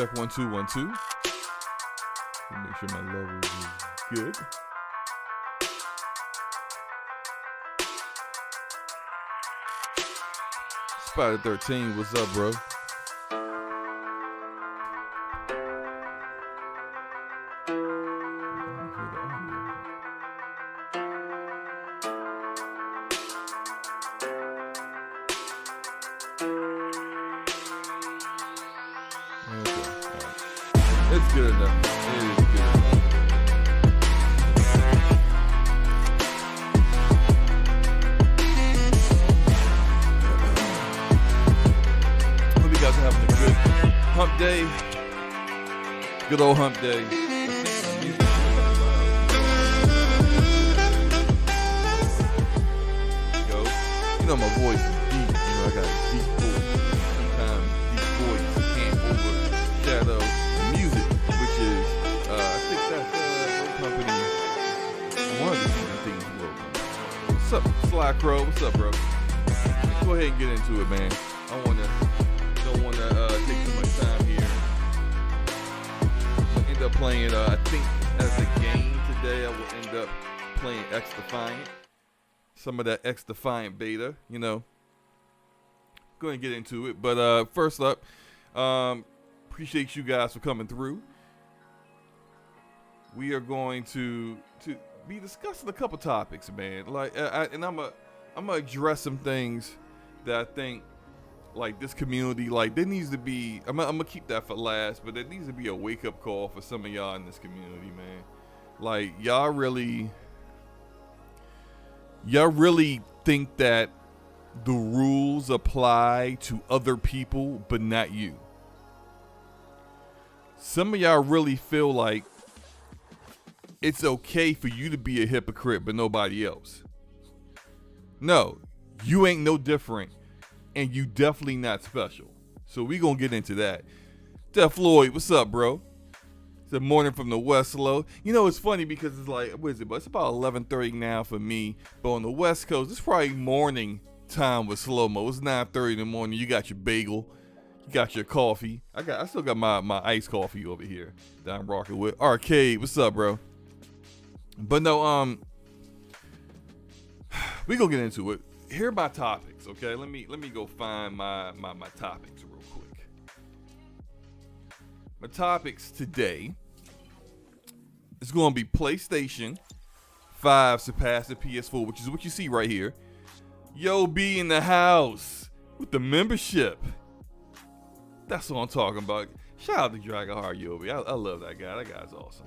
Check 1 2 1 2. Make sure my levels is good. Spider 13, what's up, bro? It's good enough. It is good enough. Hope you guys are having a good hump day. Good old hump day. Go. You know my voice is deep. You know I got a deep voice. Sometimes deep voice can't overshadow music, which is, I think that's company, one of the things we wrote. What's up, Sly Crow? What's up, bro? Let's go ahead and get into it, man. Don't want to take too much time here. I'll end up playing, I think as a game today, I will end up playing XDefiant. Some of that XDefiant beta, you know. Go ahead and get into it. But first up, appreciate you guys for coming through. We are going to be discussing a couple topics, man. Like, and I'm gonna address some things that I think, like, this community, like, there needs to be. I'm gonna keep that for last, but there needs to be a wake up call for some of y'all in this community, man. Like, y'all really think that the rules apply to other people, but not you. Some of y'all really feel like it's okay for you to be a hypocrite, but nobody else. No, you ain't no different, and you definitely not special. So we gonna get into that. Def Floyd, what's up, bro? It's a morning from the West Low. You know, it's funny because it's like, what is it? But it's about 11:30 now for me. But on the West Coast, it's probably morning time with SloMo. It's 9:30 in the morning. You got your bagel. You got your coffee. I still got my iced coffee over here that I'm rocking with. Arcade, what's up, bro? But no, we gonna get into it. Here are my topics, okay? Let me go find my topics real quick. My topics today is gonna be PlayStation 5 surpassed the PS4, which is what you see right here. Yo, B in the house with the membership. That's what I'm talking about. Shout out to Dragonheart Yobi. I love that guy. That guy's awesome.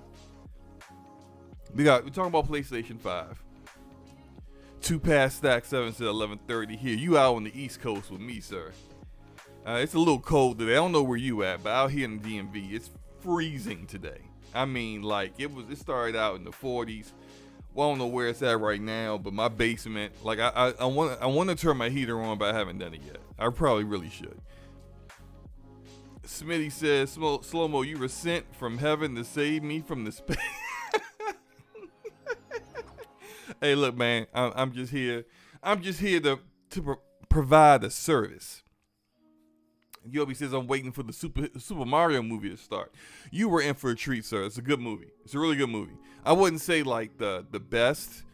We're talking about PlayStation 5. 2 past stack 7 to 11:30 here. You out on the East Coast with me, sir. It's a little cold today. I don't know where you at, but out here in the DMV, it's freezing today. I mean, like, it started out in the 40s. Well, I don't know where it's at right now, but my basement, like, I want to turn my heater on, but I haven't done it yet. I probably really should. Smitty says, SloMo, you were sent from heaven to save me from the space. Hey, look, man, I'm just here. I'm just here to provide a service. Yobi says, I'm waiting for the Super Mario movie to start. You were in for a treat, sir. It's a good movie. It's a really good movie. I wouldn't say, like, the best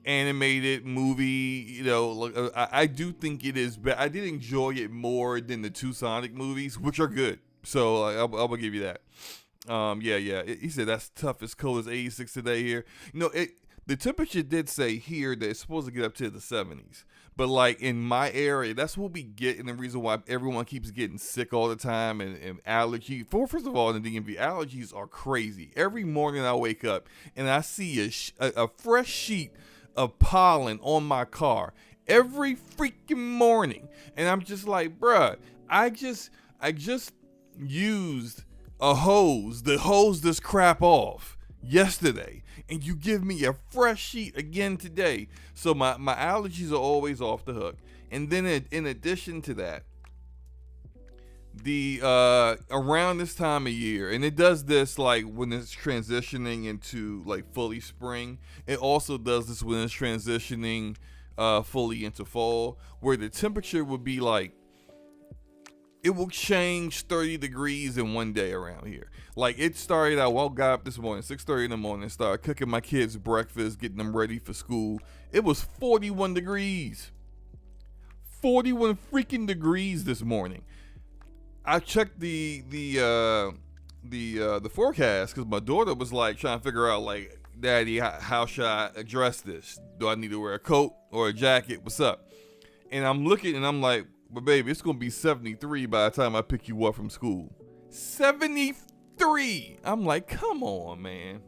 animated movie. You know, I do think it is, but I did enjoy it more than the 2 Sonic movies, which are good. So I will give you that. Yeah. He said that's tough. It's cold as 86 today here. You know, the temperature did say here that it's supposed to get up to the 70s. But, like, in my area, that's what we get, and the reason why everyone keeps getting sick all the time and allergy. First of all, in the DMV, allergies are crazy. Every morning I wake up and I see a fresh sheet of pollen on my car every freaking morning. And I'm just like, bruh, I just used a hose to hose this crap off yesterday, and you give me a fresh sheet again today. So my allergies are always off the hook. And then in addition to that, the around this time of year, and it does this like when it's transitioning into like fully spring. It also does this when it's transitioning fully into fall, where the temperature would be like it will change 30 degrees in one day around here. Like, it started out, well, got up this morning, 6:30 in the morning, started cooking my kids breakfast, getting them ready for school. It was 41 degrees. 41 freaking degrees this morning. I checked the forecast because my daughter was like trying to figure out, like, Daddy, how should I address this? Do I need to wear a coat or a jacket? What's up? And I'm looking and I'm like, but baby, it's gonna be 73 by the time I pick you up from school. 73. I'm like, come on, man.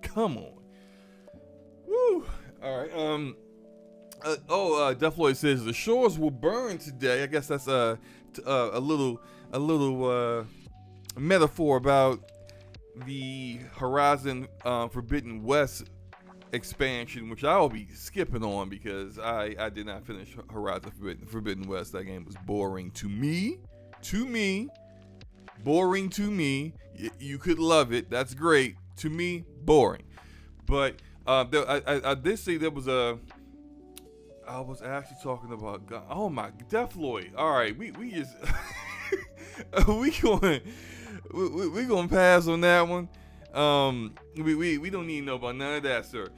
Come on. Woo. All right. Death Lloyd says the shores will burn today. I guess that's a little metaphor about the Horizon Forbidden West expansion, which I will be skipping on because I did not finish Horizon Forbidden West. That game was boring to me. Boring to me. You could love it. That's great. To me, boring. But I did see there was I was actually talking about oh my Death Lloyd. All right, we just we gonna pass on that one. We don't need to know about none of that, sir.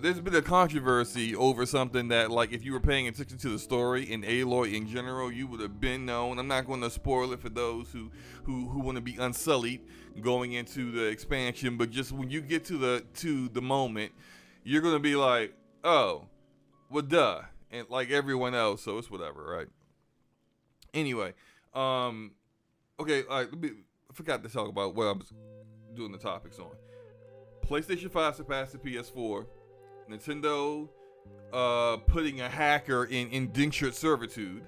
There's been a controversy over something that, like, if you were paying attention to the story in Aloy in general, you would have been known. I'm not going to spoil it for those who want to be unsullied going into the expansion, but just when you get to the moment, you're gonna be like, oh, well, duh, and like everyone else, so it's whatever, right? Anyway, okay, all right, I forgot to talk about what I was doing the topics on. PlayStation 5 surpassed the PS4. Nintendo putting a hacker in indentured servitude.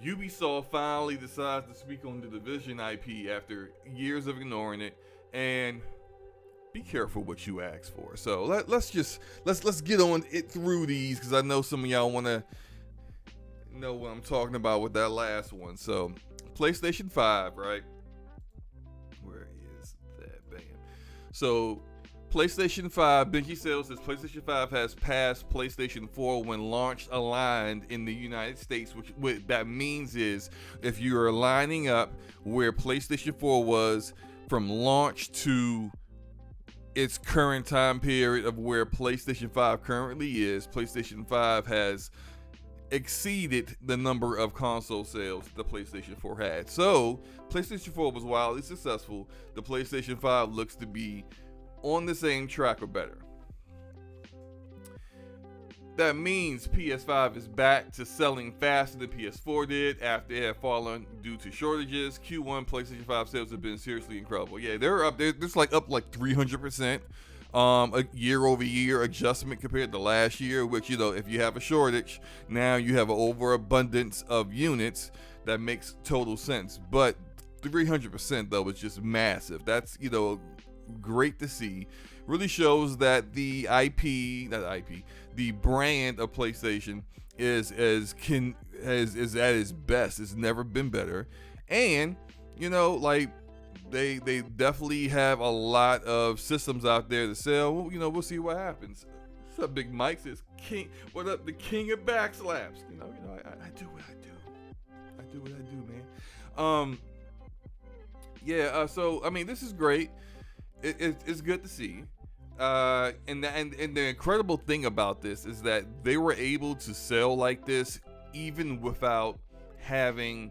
Ubisoft finally decides to speak on the Division IP after years of ignoring it. And be careful what you ask for. So let's get on it through these, because I know some of y'all want to know what I'm talking about with that last one. So PlayStation 5, right? Where is that? Bam. So PlayStation 5, Benji Sales says PlayStation 5 has passed PlayStation 4 when launched aligned in the United States, which what that means is if you are lining up where PlayStation 4 was from launch to its current time period of where PlayStation 5 currently is, PlayStation 5 has exceeded the number of console sales the PlayStation 4 had. So PlayStation 4 was wildly successful. The PlayStation 5 looks to be on the same track or better. That means PS5 is back to selling faster than PS4 did after it had fallen due to shortages. Q1 PlayStation 5 sales have been seriously incredible. Yeah, they're up there. It's like up like 300%. A year-over-year adjustment compared to last year, which, you know, if you have a shortage, now you have an overabundance of units. That makes total sense. But 300% though is just massive. That's, you know, great to see. Really shows that the the brand of PlayStation is at its best. It's never been better. And, you know, like, they definitely have a lot of systems out there to sell. Well, you know, we'll see what happens. What's up, Big Mike? Says King. What up, the king of backslaps? You know, I do what I do. I do what I do, man. Yeah. So I mean, this is great. It's good to see. And the incredible thing about this is that they were able to sell like this even without having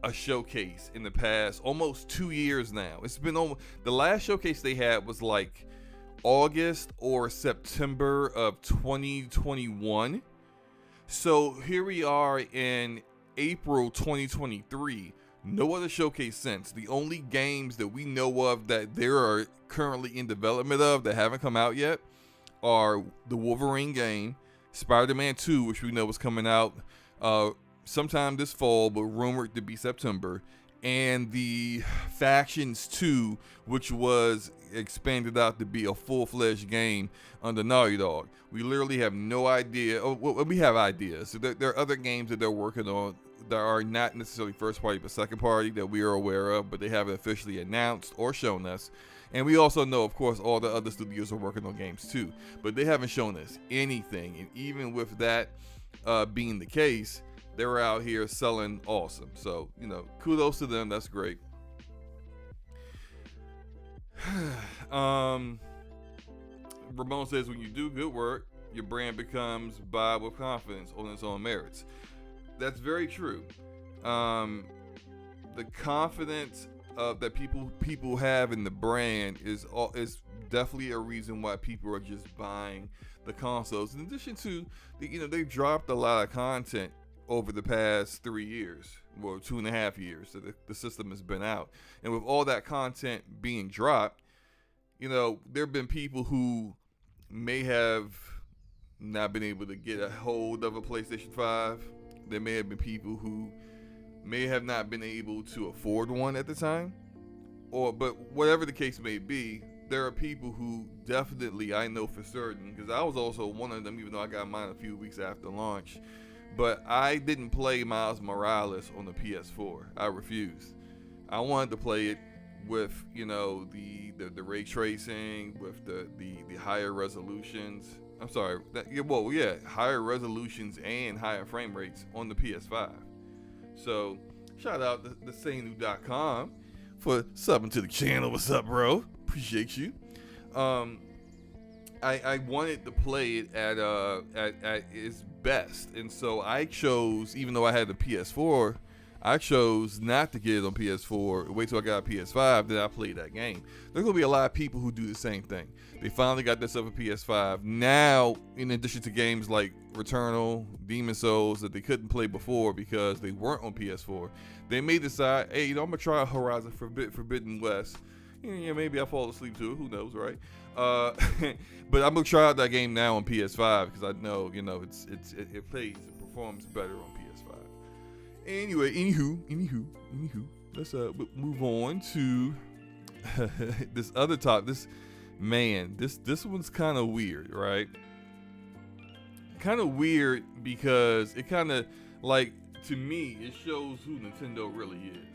a showcase in the past almost 2 years now. It's been the last showcase they had was like August or September of 2021. So here we are in April 2023. No other showcase since. The only games that we know of that they are currently in development of that haven't come out yet are the Wolverine game, Spider-Man 2, which we know is coming out sometime this fall, but rumored to be September, and the Factions 2, which was expanded out to be a full-fledged game under Naughty Dog. We literally have no idea. Oh, well, we have ideas. So there are other games that they're working on that are not necessarily first party but second party that we are aware of, but they haven't officially announced or shown us. And we also know, of course, all the other studios are working on games too, but they haven't shown us anything. And even with that, being the case, they're out here selling awesome. So, kudos to them. That's great. Ramon says, when you do good work, your brand becomes buy with confidence on its own merits. That's very true. The confidence that people have in the brand is definitely a reason why people are just buying the consoles. In addition to, they've dropped a lot of content over the past 3 years, well, 2.5 years that the system has been out. And with all that content being dropped, there have been people who may have not been able to get a hold of a PlayStation 5. There may have been people who may have not been able to afford one at the time. But whatever the case may be, there are people who definitely, I know for certain, because I was also one of them, even though I got mine a few weeks after launch. But I didn't play Miles Morales on the PS4. I refused. I wanted to play it with, the ray tracing, with the higher resolutions. I'm sorry. Higher resolutions and higher frame rates on the PS5. So, shout out to Sainu.com for subbing to the channel. What's up, bro? Appreciate you. I wanted to play it at its best, and so I chose, even though I had the PS4, I chose not to get it on PS4. Wait till I got a PS5, then I played that game. There's gonna be a lot of people who do the same thing. They finally got themselves a PS5 now. In addition to games like Returnal, Demon Souls that they couldn't play before because they weren't on PS4, they may decide, hey, I'm gonna try Horizon Forbidden West. Maybe I fall asleep to it. Who knows, right? But I'm gonna try out that game now on PS5 because I know, it plays, it performs better on PS5. Anyway, anywho, let's move on to this other topic. This one's kind of weird, right? Kind of weird because it kind of, to me, it shows who Nintendo really is.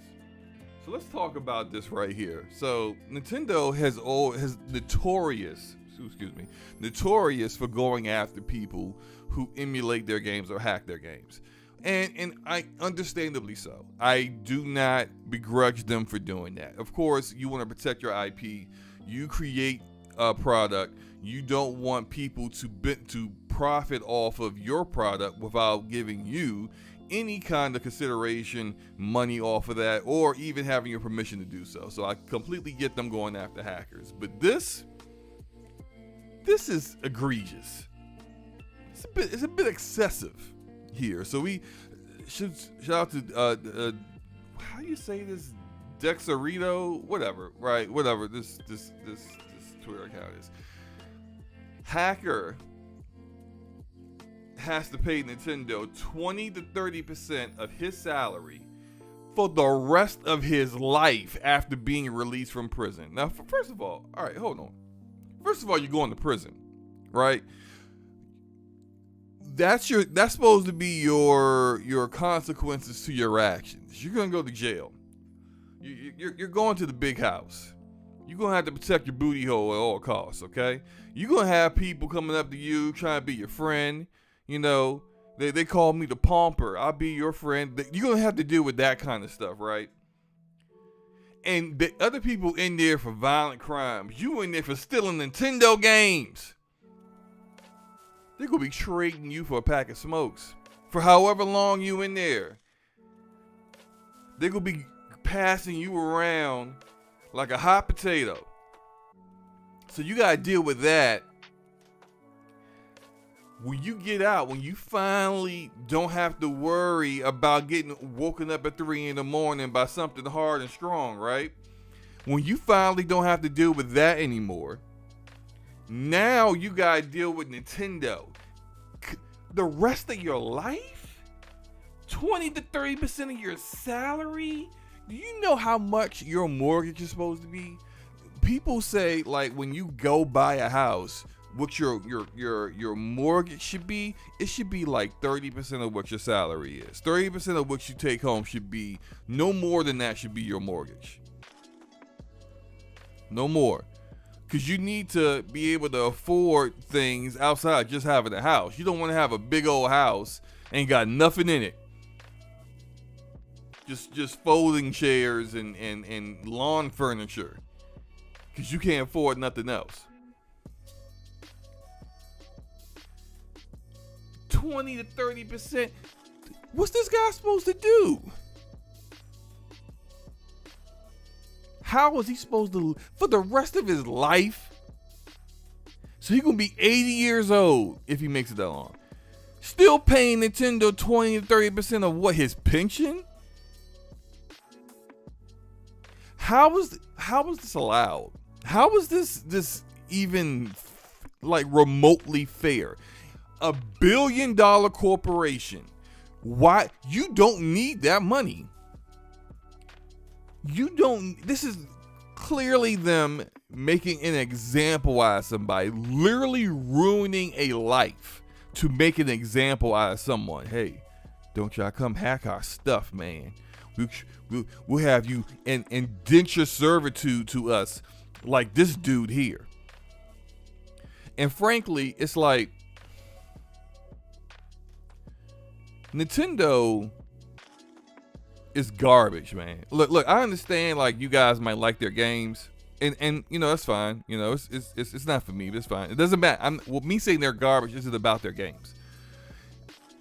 So let's talk about this right here. So Nintendo has notorious for going after people who emulate their games or hack their games. And I understandably so. I do not begrudge them for doing that. Of course, you want to protect your IP. You create a product. You don't want people to profit off of your product without giving you any kind of consideration, money off of that, or even having your permission to do so. So I completely get them going after hackers. But this is egregious. It's a bit excessive here. So we should shout out to how do you say this, Dexerito, whatever this Twitter account is. Hacker has to pay Nintendo 20 to 30% of his salary for the rest of his life after being released from prison. Now, first of all, right, hold on. First of all, you're going to prison, right? That's supposed to be your consequences to your actions. You're gonna go to jail. You're going to the big house. You're gonna have to protect your booty hole at all costs. Okay? You're gonna have people coming up to you trying to be your friend. They call me the pomper. I'll be your friend. You're gonna have to deal with that kind of stuff, right? And the other people in there for violent crimes. You in there for stealing Nintendo games. They're going to be trading you for a pack of smokes for however long you in there. They're going to be passing you around like a hot potato. So you got to deal with that. When you get out, when you finally don't have to worry about getting woken up at 3 a.m. by something hard and strong, right? When you finally don't have to deal with that anymore, now you gotta deal with Nintendo. The rest of your life? 20 to 30% of your salary? Do you know how much your mortgage is supposed to be? People say, when you go buy a house, what your mortgage should be, it should be 30% of what your salary is. 30% of what you take home should be, no more than that should be your mortgage. No more. Because you need to be able to afford things outside just having a house. You don't want to have a big old house, ain't got nothing in it. Just folding chairs and lawn furniture. Because you can't afford nothing else. 20 to 30%. What's this guy supposed to do? How is he supposed to, for the rest of his life? So he's going to be 80 years old if he makes it that long. Still paying Nintendo 20 to 30% of what, his pension? How is this allowed? How is this even like remotely fair? $1 billion corporation. Why? You don't need that money. You don't. This is clearly them making an example out of somebody, literally ruining a life to make an example out of someone. Hey, don't y'all come hack our stuff, man. We'll have you in indenture servitude to us like this dude here. And frankly, it's like Nintendo is garbage, man. Look, I understand like you guys might like their games, and you know that's fine. You know it's not for me, but it's fine. It doesn't matter. Me saying they're garbage isn't about their games.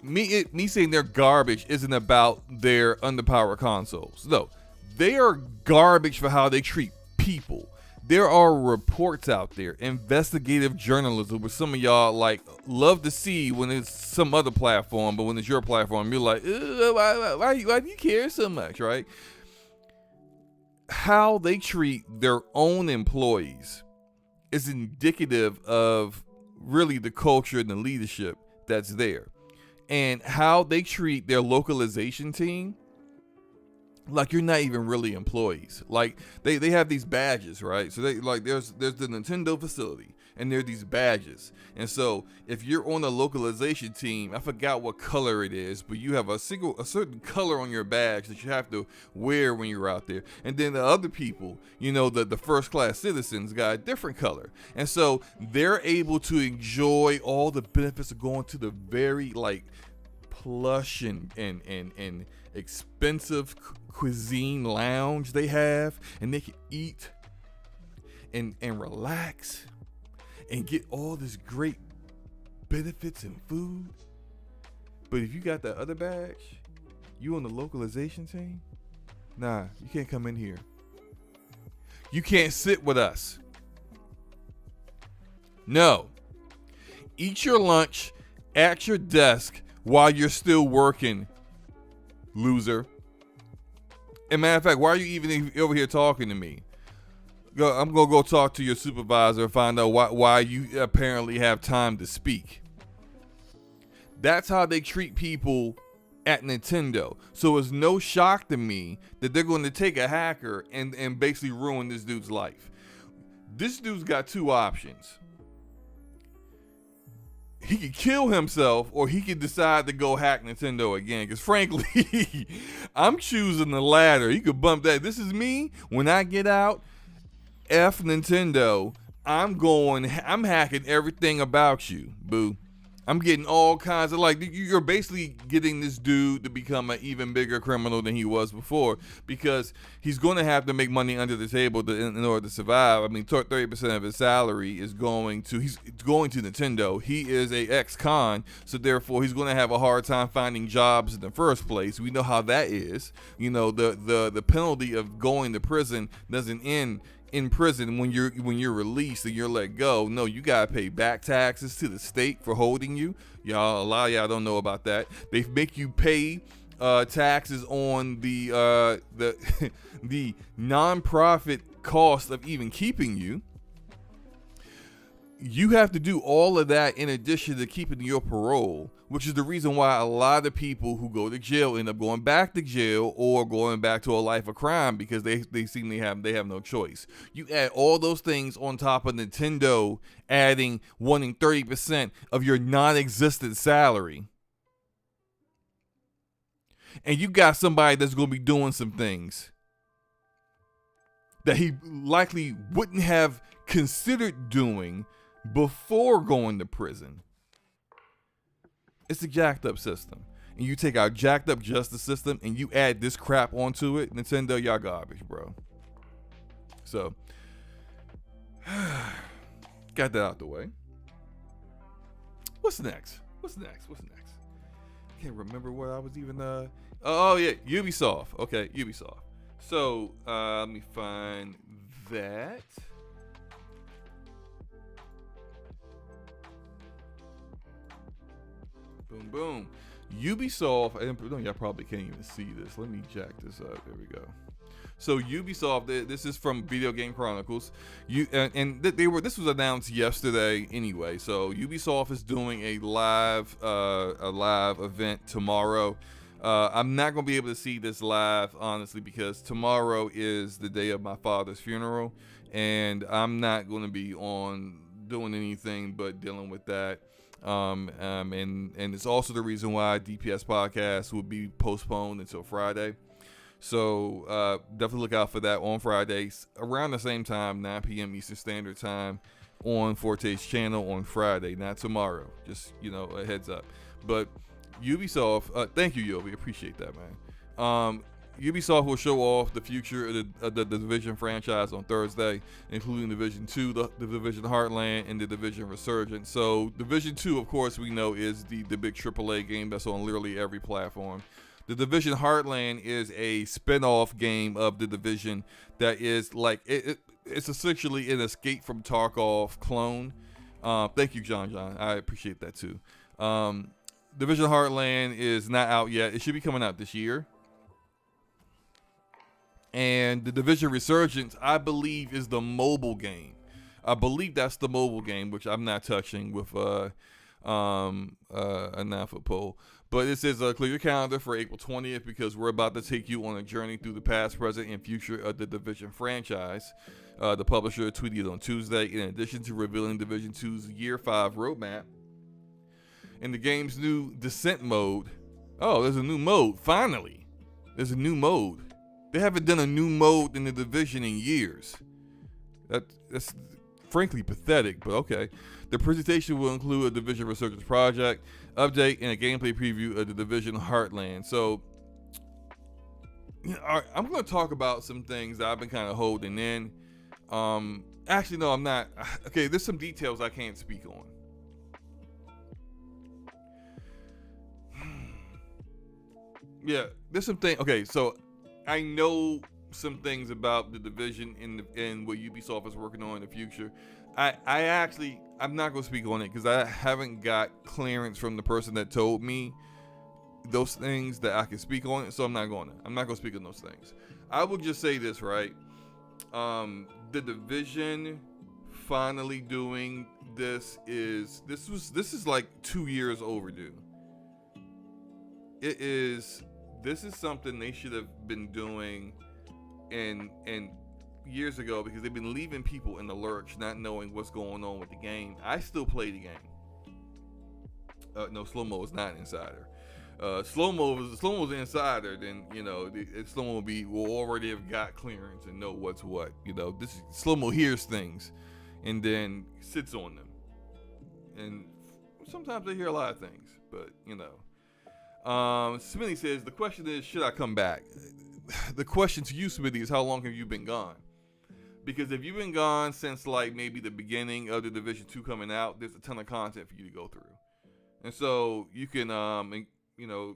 Me saying they're garbage isn't about their underpowered consoles. No, they are garbage for how they treat people. There are reports out there, investigative journalism, where some of y'all like love to see when it's some other platform, but when it's your platform, you're like, why do you care so much, right? How they treat their own employees is indicative of really the culture and the leadership that's there. And how they treat their localization team, like you're not even really employees. Like they have these badges, right? So they like there's the Nintendo facility, and there are these badges. And so if you're on the localization team, I forgot what color it is, but you have a certain color on your badge that you have to wear when you're out there. And then the other people, you know, the first class citizens got a different color. And so they're able to enjoy all the benefits of going to the very like plush and expensive cuisine lounge they have, and they can eat and relax and get all this great benefits and food. But if you got that other badge, you on the localization team, nah, you can't come in here. You can't sit with us. No. Eat your lunch at your desk while you're still working, loser. And matter of fact, why are you even over here talking to me? I'm going to go talk to your supervisor and find out why you apparently have time to speak. That's how they treat people at Nintendo. So it's no shock to me that they're going to take a hacker and basically ruin this dude's life. This dude's got two options. He could kill himself, or he could decide to go hack Nintendo again. Because frankly, I'm choosing the latter. He could bump that. This is me. When I get out, F Nintendo, I'm hacking everything about you, boo. I'm getting all kinds of, like, you're basically getting this dude to become an even bigger criminal than he was before, because he's going to have to make money under the table in order to survive. I mean, 30% of his salary is going to Nintendo. He is a ex-con, so therefore he's going to have a hard time finding jobs in the first place. We know how that is. You know, the penalty of going to prison doesn't end in prison when you're released and you're let go. No, you gotta pay back taxes to the state for holding you. A lot of y'all don't know about that. They make you pay taxes on the the nonprofit cost of even keeping you. You have to do all of that in addition to keeping your parole, which is the reason why a lot of people who go to jail end up going back to jail or going back to a life of crime, because they seem they have no choice. You add all those things on top of Nintendo adding wanting 30% of your non-existent salary, and you got somebody that's going to be doing some things that he likely wouldn't have considered doing before going to prison. It's a jacked up system. And you take our jacked up justice system and you add this crap onto it, Nintendo, y'all garbage, bro. So, got that out the way. What's next? Can't remember what I was even, oh yeah, Ubisoft. Okay, Ubisoft. So, let me find that. Boom, boom. Ubisoft, and y'all probably can't even see this. Let me jack this up. There we go. So Ubisoft, this is from Video Game Chronicles. This was announced yesterday anyway. So Ubisoft is doing a live event tomorrow. I'm not gonna be able to see this live, honestly, because tomorrow is the day of my father's funeral, and I'm not gonna be on doing anything but dealing with that. And it's also the reason why DPS podcast will be postponed until Friday. So definitely look out for that on Fridays around the same time, 9 p.m. Eastern Standard Time on Forte's channel on Friday, not tomorrow. Just, a heads up. But Ubisoft, thank you, Yobi. Appreciate that, man. Ubisoft will show off the future of the Division franchise on Thursday, including Division 2, the Division Heartland, and the Division Resurgence. So Division 2, of course, we know is the big AAA game that's on literally every platform. The Division Heartland is a spin-off game of the Division that is like, it's essentially an Escape from Tarkov clone. Thank you, John. I appreciate that too. Division Heartland is not out yet. It should be coming out this year. And the Division Resurgence, I believe, is the mobile game. I believe that's the mobile game, which I'm not touching with a NAFA poll. But it says clear your calendar for April 20th because we're about to take you on a journey through the past, present, and future of the Division franchise. The publisher tweeted on Tuesday, in addition to revealing Division 2's Year 5 roadmap. In the game's new Descent mode, there's a new mode, finally. There's a new mode. They haven't done a new mode in the Division in years. That's frankly pathetic, but okay. The presentation will include a Division Resurgence project, update, and a gameplay preview of the Division Heartland. So, I'm going to talk about some things that I've been kind of holding in. Actually, no, I'm not. Okay, there's some details I can't speak on. Yeah, there's some things. Okay, so I know some things about the Division and what Ubisoft is working on in the future. I'm not going to speak on it because I haven't got clearance from the person that told me those things that I can speak on it. So I'm not going to speak on those things. I will just say this, right? The Division finally doing this is like 2 years overdue. This is something they should have been doing and years ago because they've been leaving people in the lurch, not knowing what's going on with the game. I still play the game. No, SloMo is not an insider. SloMo's an insider, then SloMo will already have got clearance and know what's what. This SloMo hears things and then sits on them, and sometimes they hear a lot of things, but Smitty says, the question is, should I come back? The question to you, Smitty, is how long have you been gone? Because if you've been gone since like maybe the beginning of the Division 2 coming out, there's a ton of content for you to go through. And so you can,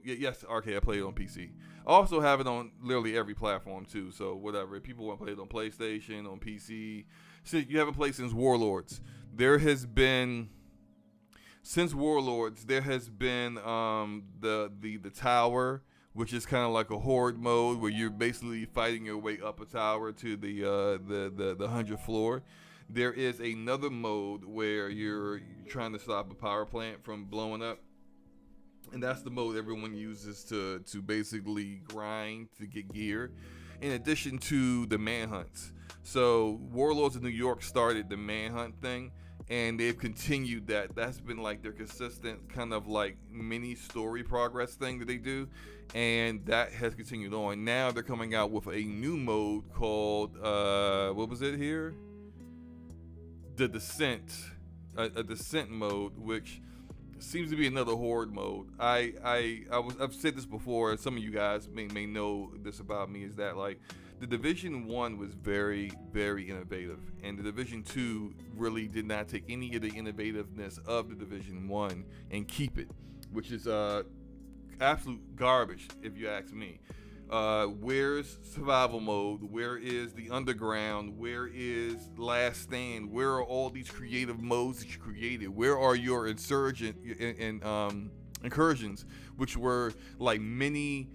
yes, RK, I play it on PC. I also have it on literally every platform too. So whatever, if people want to play it on PlayStation, on PC, since you haven't played since Warlords, Since Warlords, there has been the tower, which is kind of like a horde mode where you're basically fighting your way up a tower to the 100th floor. There is another mode where you're trying to stop a power plant from blowing up, and that's the mode everyone uses to basically grind to get gear. In addition to the manhunts, so Warlords of New York started the manhunt thing. And they've continued that. That's been like their consistent kind of like mini story progress thing that they do. And that has continued on. Now they're coming out with a new mode called, what was it here? the Descent, a Descent mode, which seems to be another horde mode. I've said this before. Some of you guys may know this about me, is that like the Division 1 was very, very innovative, and the Division 2 really did not take any of the innovativeness of the Division 1 and keep it, which is absolute garbage if you ask me. Where's survival mode? Where is the underground? Where is last stand? Where are all these creative modes that you created? Where are your insurgent and incursions, which were like mini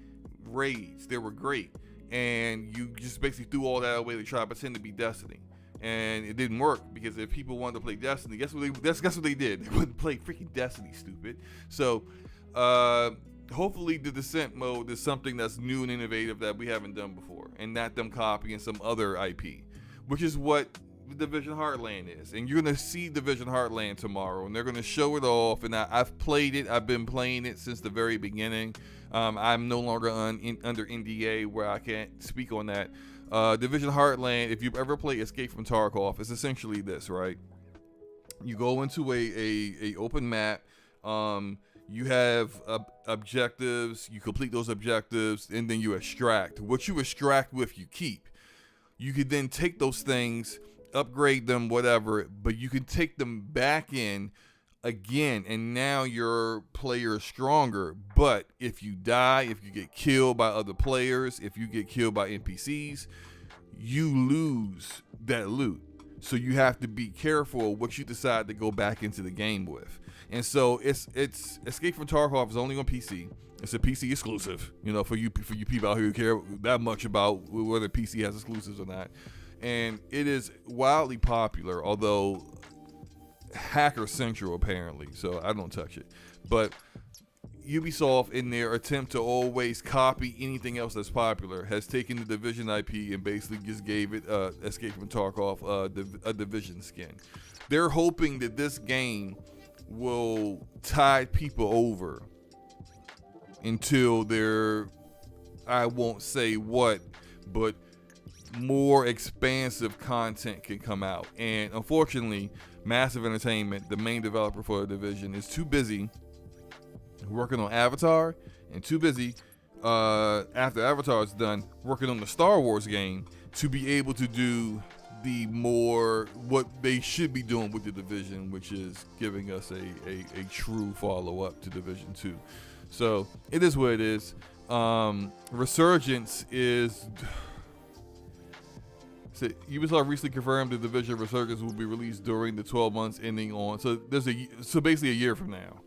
raids? They were great, and you just basically threw all that away to try to pretend to be Destiny, and it didn't work, because if people wanted to play Destiny, guess what they did? They wouldn't play freaking Destiny, stupid. So, hopefully the Descent mode is something that's new and innovative that we haven't done before, and not them copying some other IP, which is what Division Heartland is. And you're going to see Division Heartland tomorrow, and they're going to show it off, and I've played it. I've been playing it since the very beginning. I'm no longer under NDA where I can't speak on that. Division Heartland, if you've ever played Escape from Tarkov, it's essentially this, right? You go into a open map, you have objectives, you complete those objectives, and then you extract. What you extract with, you keep. You could then take those things, upgrade them, whatever, but you can take them back in again, and now your player is stronger. But if you die, if you get killed by other players, if you get killed by NPCs, you lose that loot. So you have to be careful what you decide to go back into the game with. And so it's Escape from Tarkov is only on PC. It's a PC exclusive, for you people out here who care that much about whether PC has exclusives or not. And it is wildly popular, although hacker central apparently, so I don't touch it. But Ubisoft, in their attempt to always copy anything else that's popular, has taken the Division IP and basically just gave it Escape from Tarkov a Division skin. They're hoping that this game will tide people over until I won't say what, but more expansive content can come out. And unfortunately, Massive Entertainment, the main developer for the Division, is too busy working on Avatar, and too busy after Avatar is done working on the Star Wars game to be able to do what they should be doing with the Division, which is giving us a true follow-up to Division 2. So it is what it is. Resurgence is... So Ubisoft recently confirmed the Division Resurgence will be released during the 12 months ending on... So basically a year from now.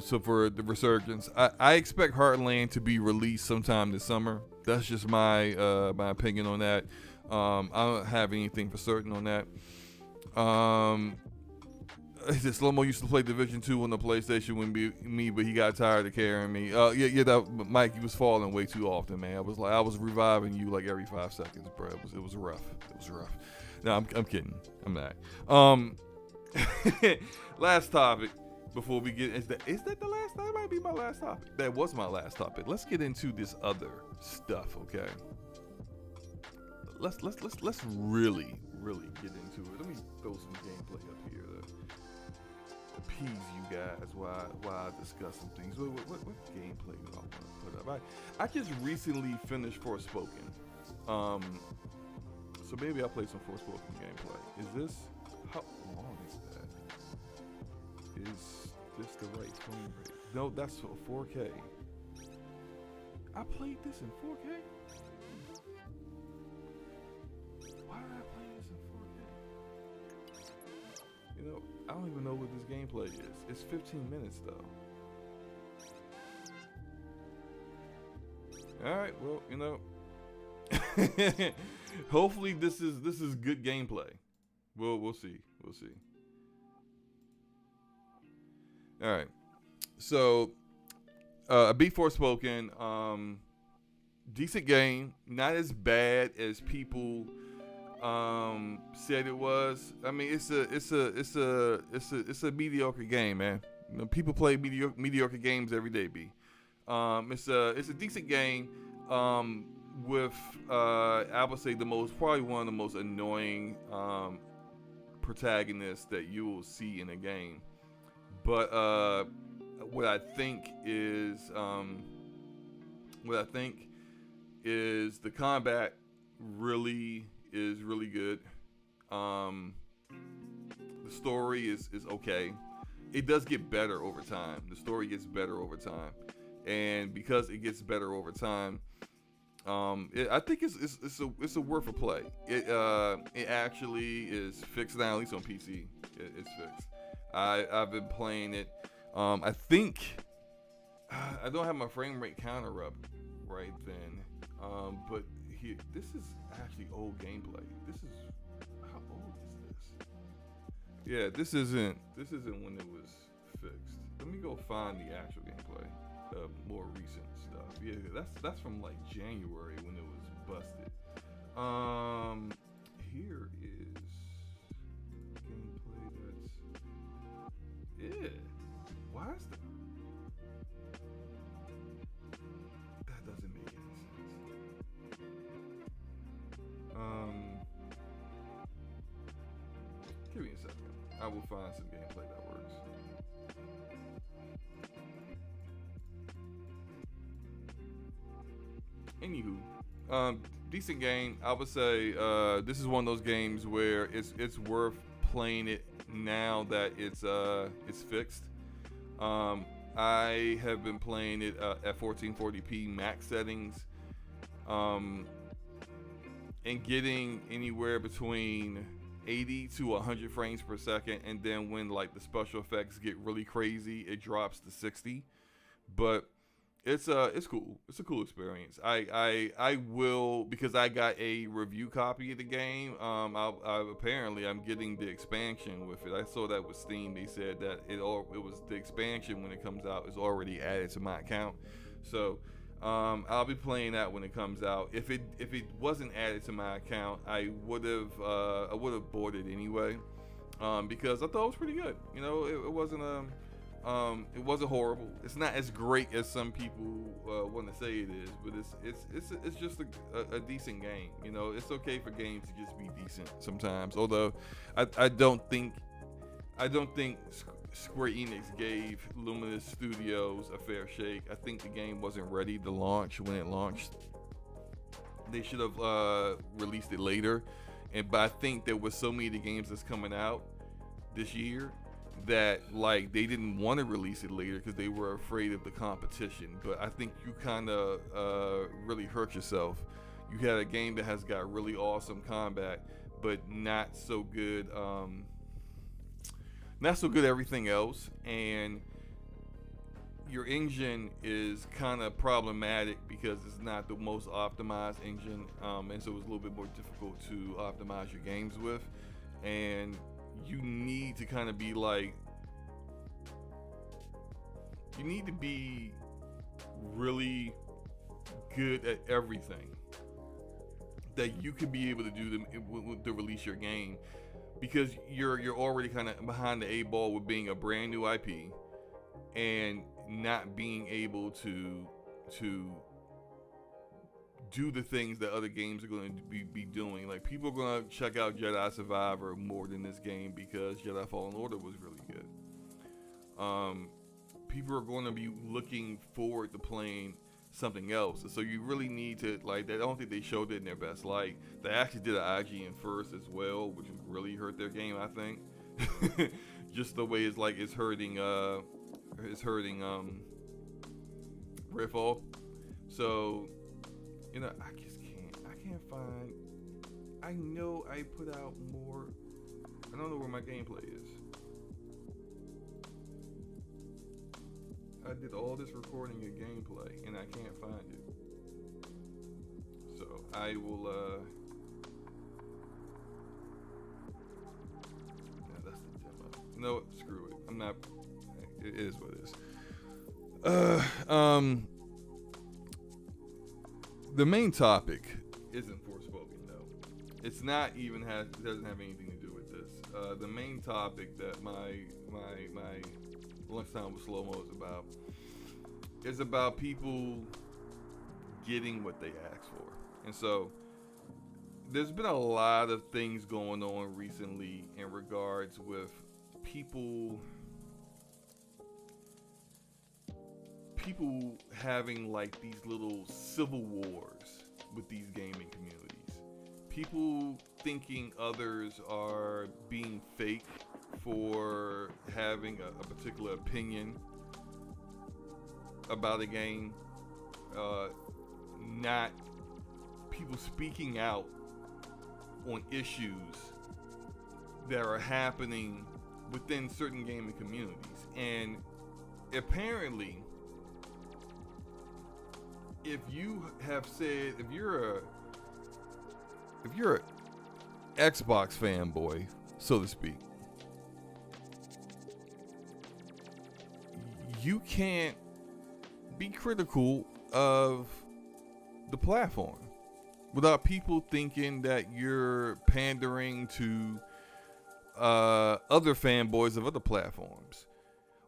So for the Resurgence, I expect Heartland to be released sometime this summer. That's just my opinion on that. I don't have anything for certain on that. SloMo used to play Division 2 on the PlayStation with me, but he got tired of carrying me. Mike, he was falling way too often, man. I was reviving you like every 5 seconds, bro. It was rough. No, I'm kidding. I'm not. Last topic before we get, is that the last? That might be my last topic. That was my last topic. Let's get into this other stuff, okay? Let's really get into it. Let me throw some gameplay up here to appease you guys while I discuss some things. What gameplay do I want to put up? I just recently finished Forspoken. So maybe I'll play some Forspoken gameplay. How long is that? Is this the right frame rate? No, that's 4K. I played this in 4K? Why did I play this in 4K? I don't even know what this gameplay is. It's 15 minutes though. Alright, well, hopefully this is good gameplay. We'll see. Alright. So I beat Forspoken. Decent game. Not as bad as people said it was. I mean, it's a mediocre game, man. People play mediocre games every day, B. It's a decent game. With I would say probably one of the most annoying protagonist that you will see in a game. But what I think is the combat really is really good. The story is okay. It does get better over time. The story gets better over time, and because it gets better over time, I think it's a worth a play. It actually is fixed now, at least on PC. It's fixed. I've been playing it. I think I don't have my frame rate counter up right then. But here, this is actually old gameplay. How old is this? Yeah, this isn't when it was fixed. Let me go find the actual gameplay. More recent stuff. Yeah, that's from like January when it was busted. Here is gameplay that's why is that doesn't make any sense. Give me a second. I will find some gameplay that works. Anywho, decent game. I would say this is one of those games where it's worth playing it now that it's fixed. I have been playing it at 1440p max settings, and getting anywhere between 80 to 100 frames per second, and then when like the special effects get really crazy, it drops to 60. But it's cool. It's a cool experience. I will, because I got a review copy of the game. Apparently I'm getting the expansion with it. I saw that with Steam. They said that it was the expansion when it comes out is already added to my account. So I'll be playing that when it comes out. If it wasn't added to my account, I would have bought it anyway, because I thought it was pretty good. You know, it wasn't horrible. It's not as great as some people want to say it is, but it's just a decent game. You know, it's okay for games to just be decent sometimes. Although I don't think Square Enix gave Luminous Studios a fair shake. I think the game wasn't ready to launch when it launched. They should have released it later. But I think there was so many of the games that's coming out this year that like they didn't want to release it later because they were afraid of the competition. But I think you kind of really hurt yourself. You had a game that has got really awesome combat, but not so good everything else, and your engine is kind of problematic because it's not the most optimized engine, and so it's a little bit more difficult to optimize your games with. And you need to kind of be like, you need to be really good at everything that you could be able to do to release your game, because you're already kind of behind the 8 ball with being a brand new IP and not being able to do the things that other games are going to be doing. Like, people are going to check out Jedi Survivor more than this game because Jedi Fallen Order was really good. People are going to be looking forward to playing something else. So you really need to, like, I don't think they showed it in their best light. They actually did an IGN first as well, which really hurt their game, I think. Just the way it's hurting Redfall. So, you know, I can't find, I know I put out more, I don't know where my gameplay is. I did all this recording of gameplay and I can't find it. So I will yeah, that's the demo. You know what? Screw it. I'm not, it is what it is. The main topic isn't Forspoken though. It's not even it doesn't have anything to do with this. The main topic that my lunchtime with SloMo is about people getting what they ask for. And so there's been a lot of things going on recently in regards with people having like these little civil wars with these gaming communities. People thinking others are being fake for having a particular opinion about a game. Not people speaking out on issues that are happening within certain gaming communities. And apparently, if you have said, if you're a Xbox fanboy, so to speak, you can't be critical of the platform without people thinking that you're pandering to other fanboys of other platforms.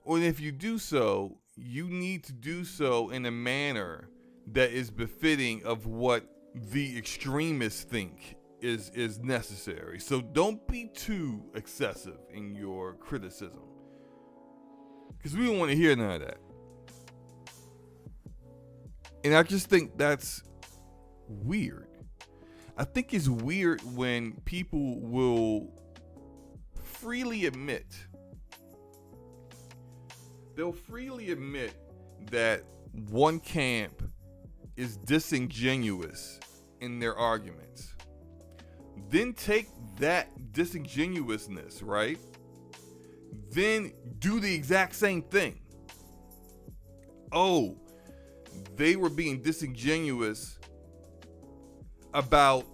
Or if you do so, you need to do so in a manner that is befitting of what the extremists think is necessary. So don't be too excessive in your criticism, because we don't want to hear none of that. And I just think that's weird. I think it's weird when people will freely admit, they'll freely admit that one camp is disingenuous in their arguments. Then take that disingenuousness, right? Then do the exact same thing. Oh, they were being disingenuous about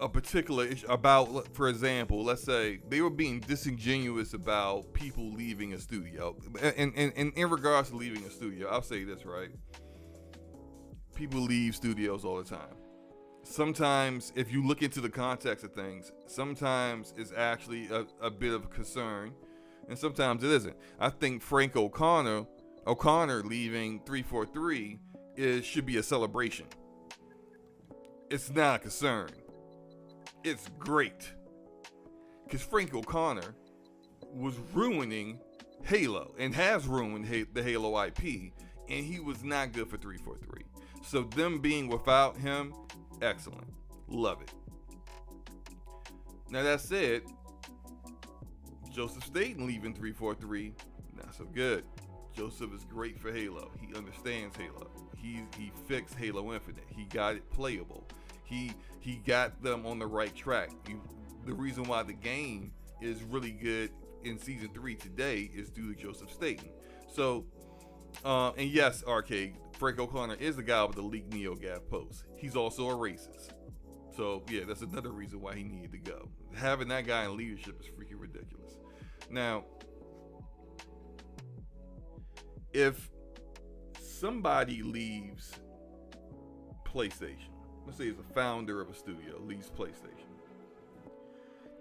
a particular issue, about, for example, let's say they were being disingenuous about people leaving a studio. And in regards to leaving a studio, I'll say this, right? People leave studios all the time. Sometimes, if you look into the context of things, sometimes it's actually a bit of a concern, and sometimes it isn't. I think Frank O'Connor leaving 343 should be a celebration. It's not a concern. It's great. Because Frank O'Connor was ruining Halo and has ruined the Halo IP, and he was not good for 343. So them being without him, excellent. Love it. Now that said, Joseph Staten leaving 343, not so good. Joseph is great for Halo. He understands Halo. He fixed Halo Infinite. He got it playable. He got them on the right track. The reason why the game is really good in Season 3 today is due to Joseph Staten. So, and yes, Arcade, Frank O'Connor is the guy with the leaked NeoGAF post. He's also a racist. So, yeah, that's another reason why he needed to go. Having that guy in leadership is freaking ridiculous. Now, if somebody leaves PlayStation, let's say it's a founder of a studio, leaves PlayStation,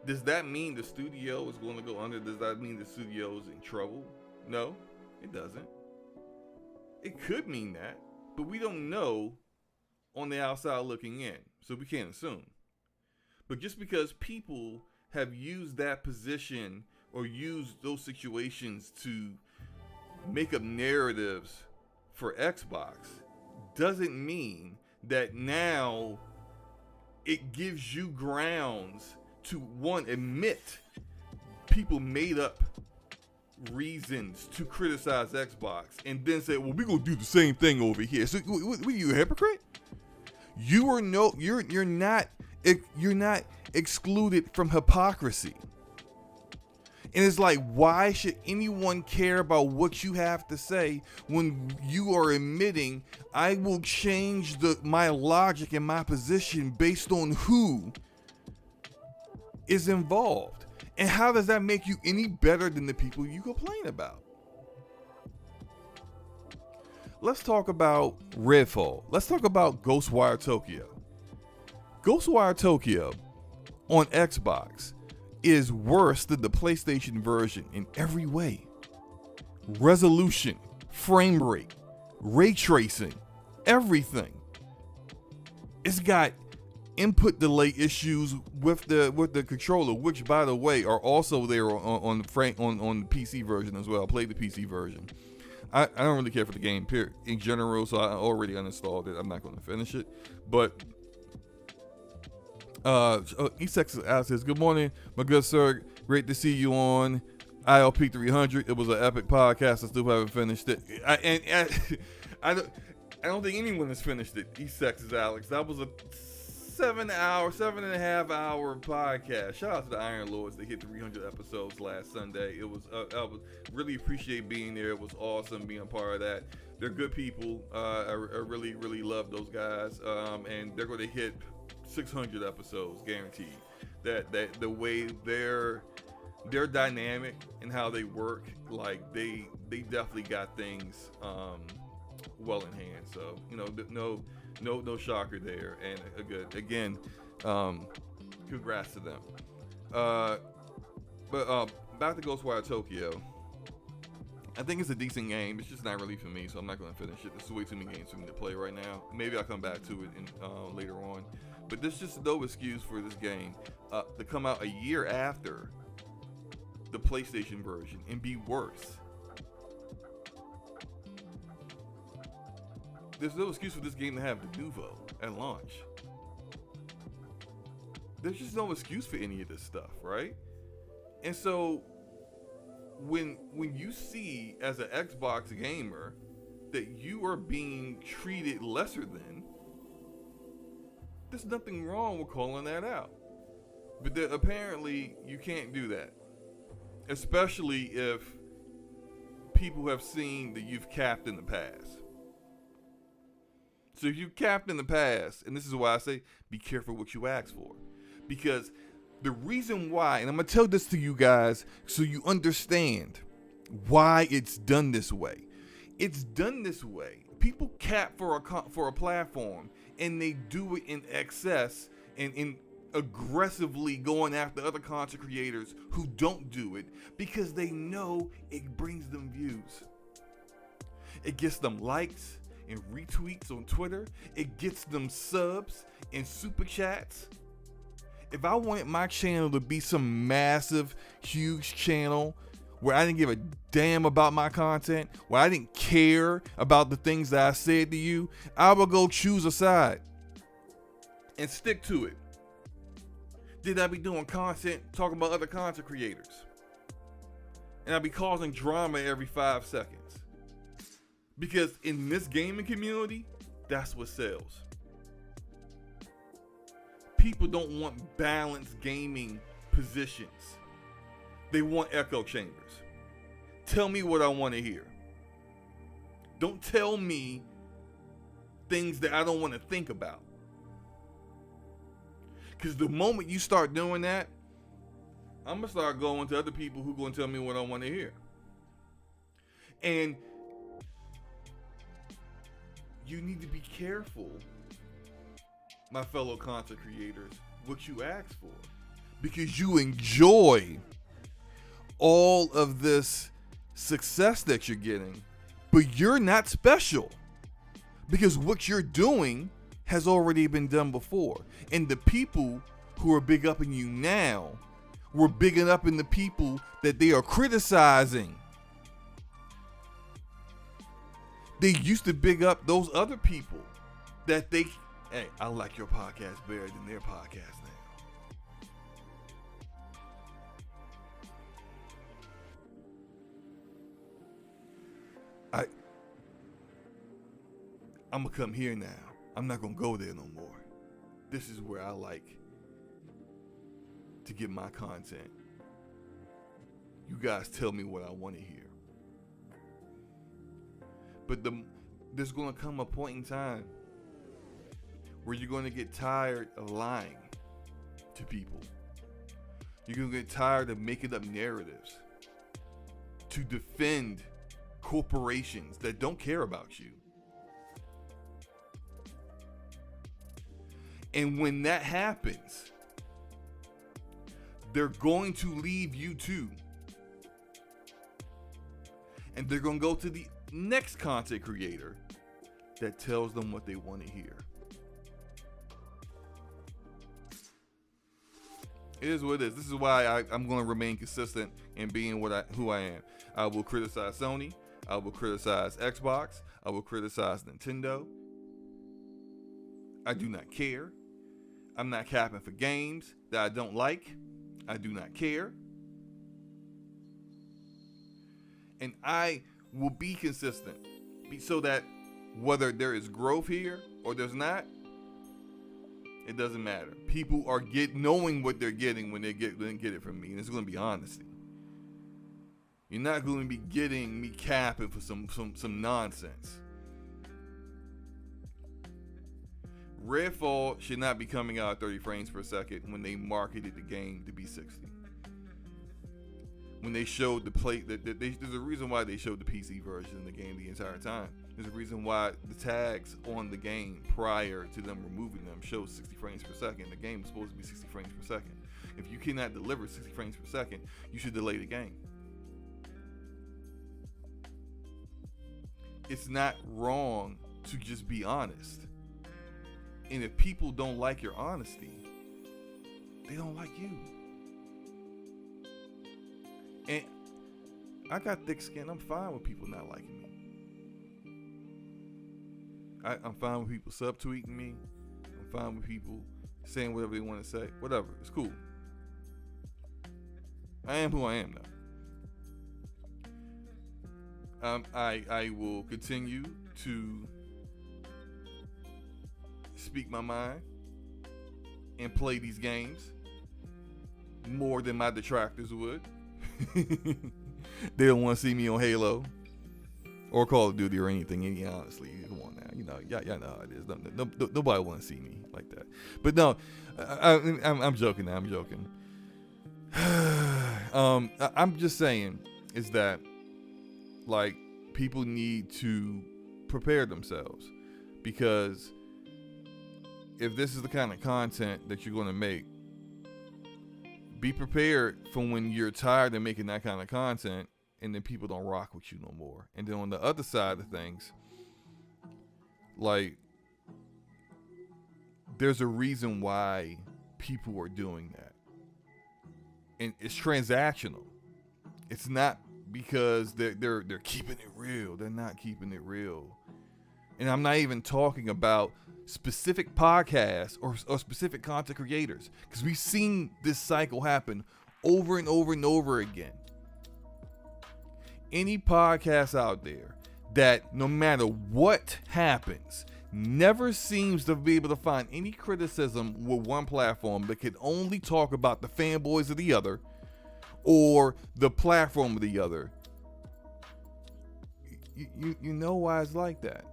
does that mean the studio is going to go under? Does that mean the studio is in trouble? No, it doesn't. It could mean that, but we don't know on the outside looking in, so we can't assume. But just because people have used that position or used those situations to make up narratives for Xbox doesn't mean that now it gives you grounds to, one, admit people made up reasons to criticize Xbox and then say, well, we're gonna do the same thing over here. So what, you a hypocrite? You're not excluded from hypocrisy. And it's like, why should anyone care about what you have to say when you are admitting I will change my logic and my position based on who is involved? And how does that make you any better than the people you complain about? Let's talk about Redfall. Let's talk about Ghostwire Tokyo. Ghostwire Tokyo on Xbox is worse than the PlayStation version in every way. Resolution, frame rate, ray tracing, everything. It's got input delay issues with the controller, which by the way are also there on the PC version as well. I played the PC version. I don't really care for the game in general, so I already uninstalled it. I'm not going to finish it, but Esex Alex says, "Good morning, my good sir. Great to see you on ILP 300. It was an epic podcast. I still haven't finished it. I don't think anyone has finished it. Esex Alex. That was a 7.5-hour podcast. Shout out to the Iron Lords. They hit 300 episodes last Sunday. It was I was really appreciate being there. It was awesome being a part of that. They're good people. I really love those guys. And they're going to hit 600 episodes guaranteed. That the way they're dynamic and how they work, like they definitely got things well in hand. So no shocker there, and good again. Congrats to them. But back to Ghostwire Tokyo. I think it's a decent game. It's just not really for me, so I'm not going to finish it. There's way too many games for me to play right now. Maybe I'll come back to it later on. But there's just no excuse for this game to come out a year after the PlayStation version and be worse. There's no excuse for this game to have the Nouveau at launch. There's just no excuse for any of this stuff, right? And so when you see as an Xbox gamer that you are being treated lesser than, there's nothing wrong with calling that out. But apparently you can't do that. Especially if people have seen that you've capped in the past. So if you capped in the past, and this is why I say be careful what you ask for. Because the reason why, and I'm going to tell this to you guys so you understand why it's done this way. It's done this way. People cap for a platform, and they do it in excess and in aggressively going after other content creators who don't do it because they know it brings them views. It gets them likes and retweets on Twitter. It gets them subs and super chats. If I wanted my channel to be some massive, huge channel where I didn't give a damn about my content, where I didn't care about the things that I said to you, I would go choose a side and stick to it. Did I be doing content talking about other content creators? And I'd be causing drama every 5 seconds. Because in this gaming community, that's what sells. People don't want balanced gaming positions. They want echo chambers. Tell me what I want to hear. Don't tell me things that I don't want to think about. Because the moment you start doing that, I'm going to start going to other people who are going to tell me what I want to hear. And you need to be careful, my fellow content creators, what you ask for. Because you enjoy all of this success that you're getting, but you're not special. Because what you're doing has already been done before. And the people who are big up in you now were bigging up in the people that they are criticizing. They used to big up those other people that hey, I like your podcast better than their podcast now. I'm gonna come here now. I'm not gonna go there no more. This is where I like to get my content. You guys tell me what I want to hear. But there's gonna come a point in time where you're gonna get tired of lying to people. You're gonna get tired of making up narratives to defend corporations that don't care about you. And when that happens, they're going to leave you too. And they're going to go to the next content creator that tells them what they want to hear. It is what it is. This is why I'm going to remain consistent in being who I am. I will criticize Sony. I will criticize Xbox. I will criticize Nintendo. I do not care. I'm not capping for games that I don't like. I do not care. And I will be consistent so that whether there is growth here or there's not, it doesn't matter. People are knowing what they're getting when they get it from me, and it's going to be honesty. You're not going to be getting me capping for some nonsense. Redfall should not be coming out at 30 frames per second when they marketed the game to be 60. When they showed there's a reason why they showed the PC version of the game the entire time. There's a reason why the tags on the game prior to them removing them showed 60 frames per second. The game was supposed to be 60 frames per second. If you cannot deliver 60 frames per second, you should delay the game. It's not wrong to just be honest. And if people don't like your honesty, they don't like you. And I got thick skin. I'm fine with people not liking me. I'm fine with people subtweeting me. I'm fine with people saying whatever they want to say. Whatever. It's cool. I am who I am now. I will continue to speak my mind and play these games more than my detractors would. They don't want to see me on Halo or Call of Duty or anything. Honestly, come on now, y'all know how it is. Nobody want to see me like that. But no, I'm joking. Now I'm joking. I'm just saying is that like people need to prepare themselves, because if this is the kind of content that you're going to make, be prepared for when you're tired of making that kind of content and then people don't rock with you no more. And then on the other side of things, like, there's a reason why people are doing that. And it's transactional. It's not because they're keeping it real. They're not keeping it real. And I'm not even talking about specific podcasts or specific content creators, because we've seen this cycle happen over and over and over again. Any podcast out there that, no matter what happens, never seems to be able to find any criticism with one platform, but can only talk about the fanboys of the other or the platform of the other, you know why it's like that.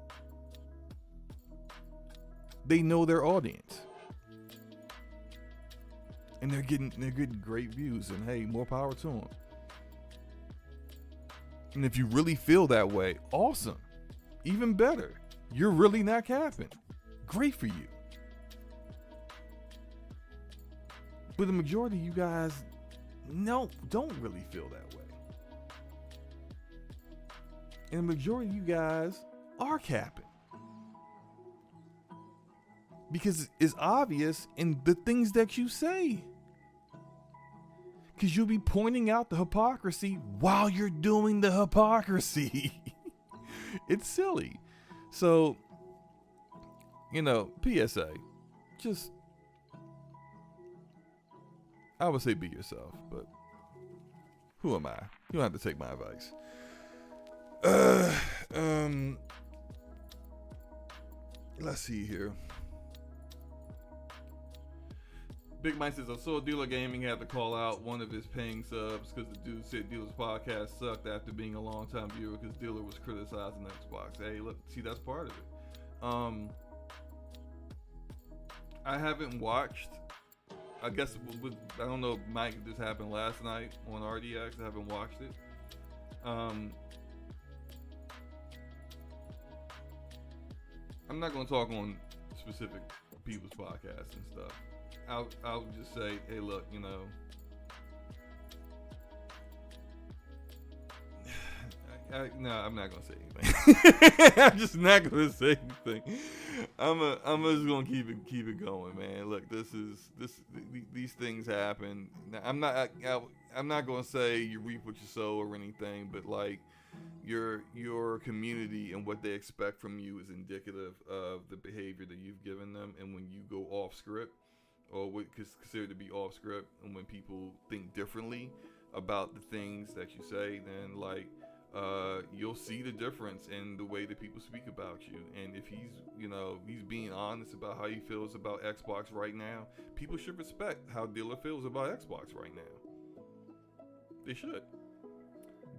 They know their audience, and they're getting great views, and hey, more power to them. And if you really feel that way, awesome, even better. You're really not capping. Great for you. But the majority of you guys, don't really feel that way. And the majority of you guys are capping. Because it's obvious in the things that you say. Because you'll be pointing out the hypocrisy while you're doing the hypocrisy. It's silly. So, PSA. Just, I would say be yourself, but who am I? You don't have to take my advice. Let's see here. Big Mike says, I saw Dealer Gaming had to call out one of his paying subs because the dude said Dealer's podcast sucked after being a long-time viewer because Dealer was criticizing Xbox. Hey, look, see, that's part of it. I haven't watched. I guess I don't know, Mike, if this happened last night on RDX. I haven't watched it. I'm not going to talk on specific people's podcasts and stuff. I'll just say, hey, look, No, I'm not gonna say anything. I'm just not gonna say anything. I'm just gonna keep it going, man. Look, these things happen. Now, I'm not gonna say you reap what you sow or anything, but like your community and what they expect from you is indicative of the behavior that you've given them. And when you go off script, or what is considered to be off script, and when people think differently about the things that you say, then like you'll see the difference in the way that people speak about you. And if he's being honest about how he feels about Xbox right now, people should respect how Dilla feels about Xbox right now. They should.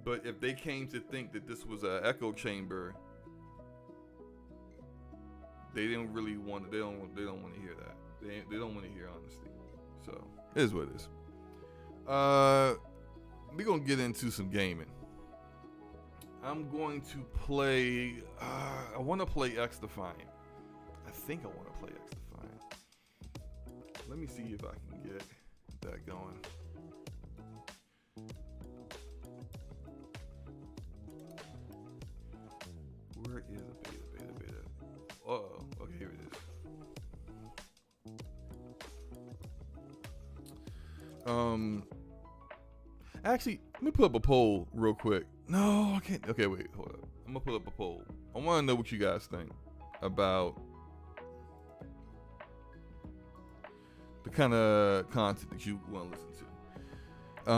But if they came to think that this was an echo chamber, they didn't really want. They don't want to hear that. They don't want to hear honesty. So it is what it is. We're gonna get into some gaming. I'm going to play. I want to play XDefiant. I think I want to play XDefiant. Let me see if I can get that going. Where is the beta? Uh-oh. Okay, here it is. Actually, let me put up a poll real quick. No, I can't. Okay, wait, hold up. I'm gonna put up a poll. I want to know what you guys think about the kind of content that you want to listen to.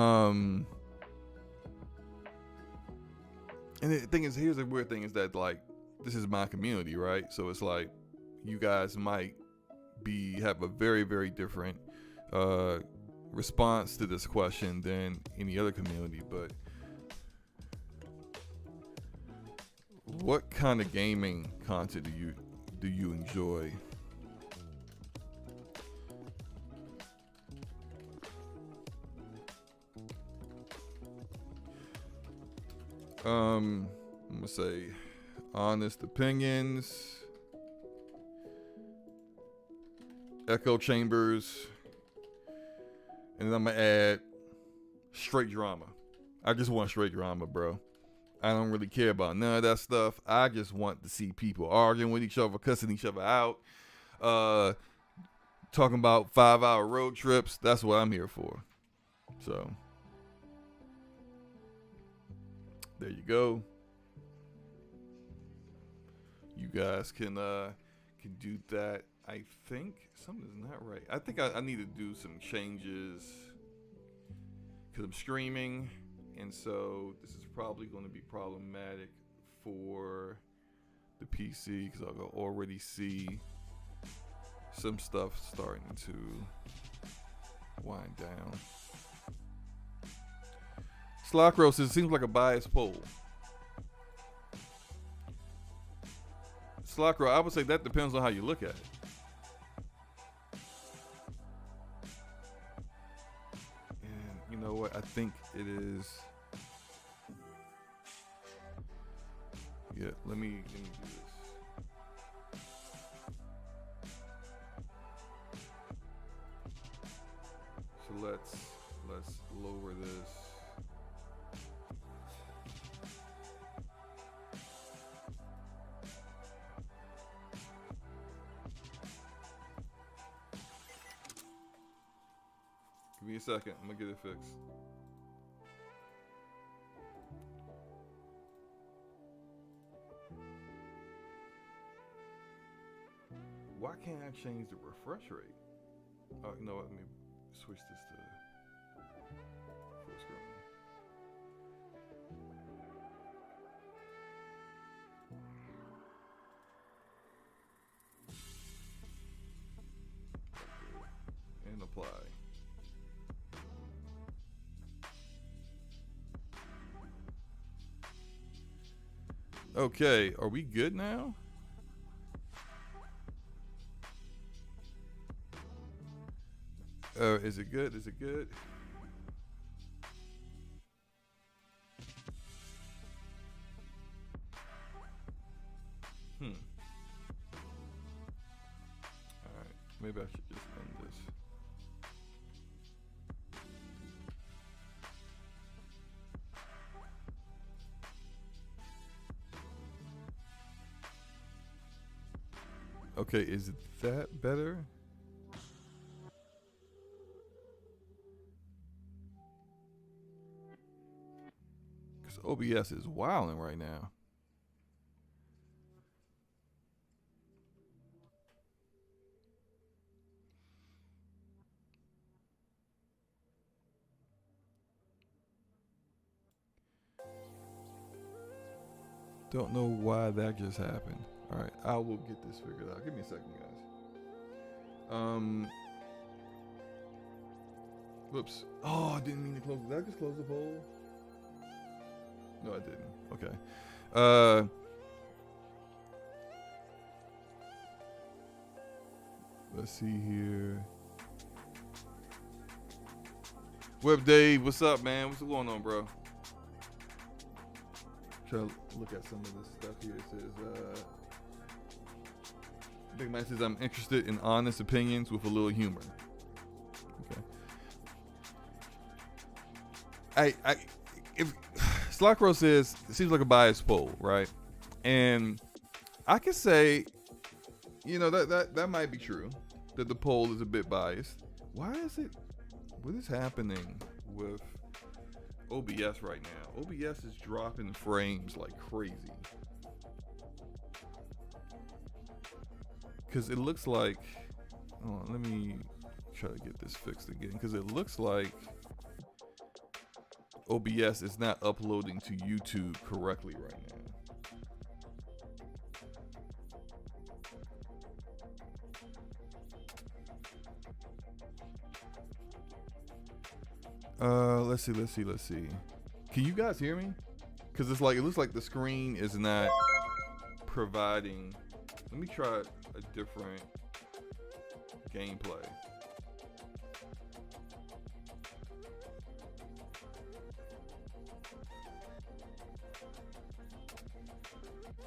And the thing is, here's the weird thing: is that like this is my community, right? So it's like you guys might have a very, very different response to this question than any other community. But what kind of gaming content do you enjoy? I'm gonna say honest opinions, echo chambers, and then I'm gonna add straight drama. I just want straight drama, bro. I don't really care about none of that stuff. I just want to see people arguing with each other, cussing each other out, talking about 5-hour road trips. That's what I'm here for. So there you go. You guys can do that. I think something's not right. I think I need to do some changes because I'm streaming, and so this is probably going to be problematic for the PC because I'll already see some stuff starting to wind down. Slockro says it seems like a biased poll. Slockro, I would say that depends on how you look at it. And you know what? I think it is. Yeah, let me do this. So let's lower this. Give me a second. I'm gonna get it fixed. Why can't I change the refresh rate? Oh, you know what? Let me switch this to full screen. And apply. Okay, are we good now? Is it good? Is it good? Alright, maybe I should just end this. Okay, is that better? Because OBS is wilding right now. Don't know why that just happened. All right, I will get this figured out. Give me a second, guys. Whoops. Oh, I didn't mean to close. Did I just close the poll? No, I didn't. Okay. Let's see here. Web Dave, what's up, man? What's going on, bro? Try to look at some of this stuff here. It says, Big Man says, I'm interested in honest opinions with a little humor. Okay. If Slockro says, it seems like a biased poll, right? And I can say, you know, that might be true, that the poll is a bit biased. Why is it, what is happening with OBS right now? OBS is dropping frames like crazy. Because it looks like, oh, let me try to get this fixed again. Because it looks like OBS is not uploading to YouTube correctly right now. Let's see. Can you guys hear me? Because it's like, it looks like the screen is not providing. Let me try a different gameplay.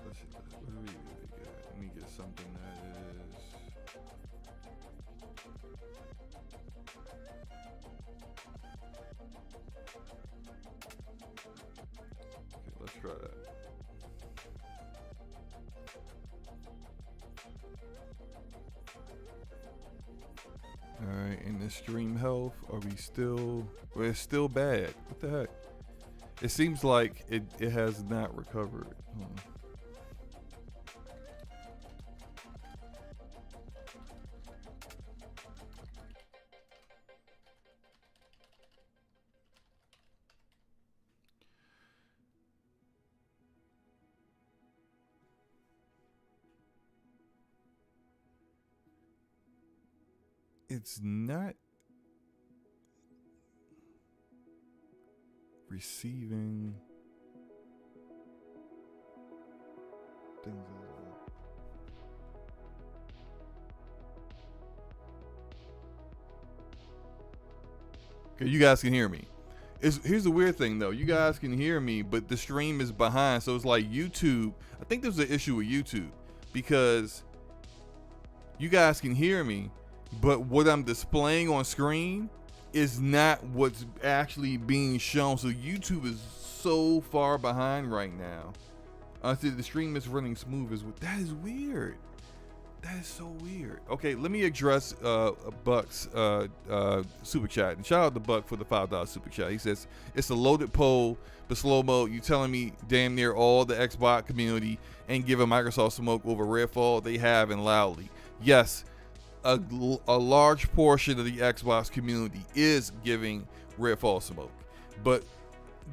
Let's see, let me get something that is. Okay, let's try that. Alright, in the stream health, are we still, well, it's still bad. What the heck? It seems like it has not recovered. It's not receiving things. Okay, you guys can hear me. Here's the weird thing though. You guys can hear me, but the stream is behind. So it's like YouTube. I think there's an issue with YouTube because you guys can hear me, but what I'm displaying on screen is not what's actually being shown. So YouTube is so far behind right now. I said the stream is running smooth. That is weird. That is so weird. Okay, let me address Buck's super chat. And shout out to Buck for the $5 super chat. He says, it's a loaded poll, but SloMo, you telling me damn near all the Xbox community ain't giving Microsoft smoke over Redfall? They have, and loudly. Yes, a large portion of the Xbox community is giving Redfall smoke, but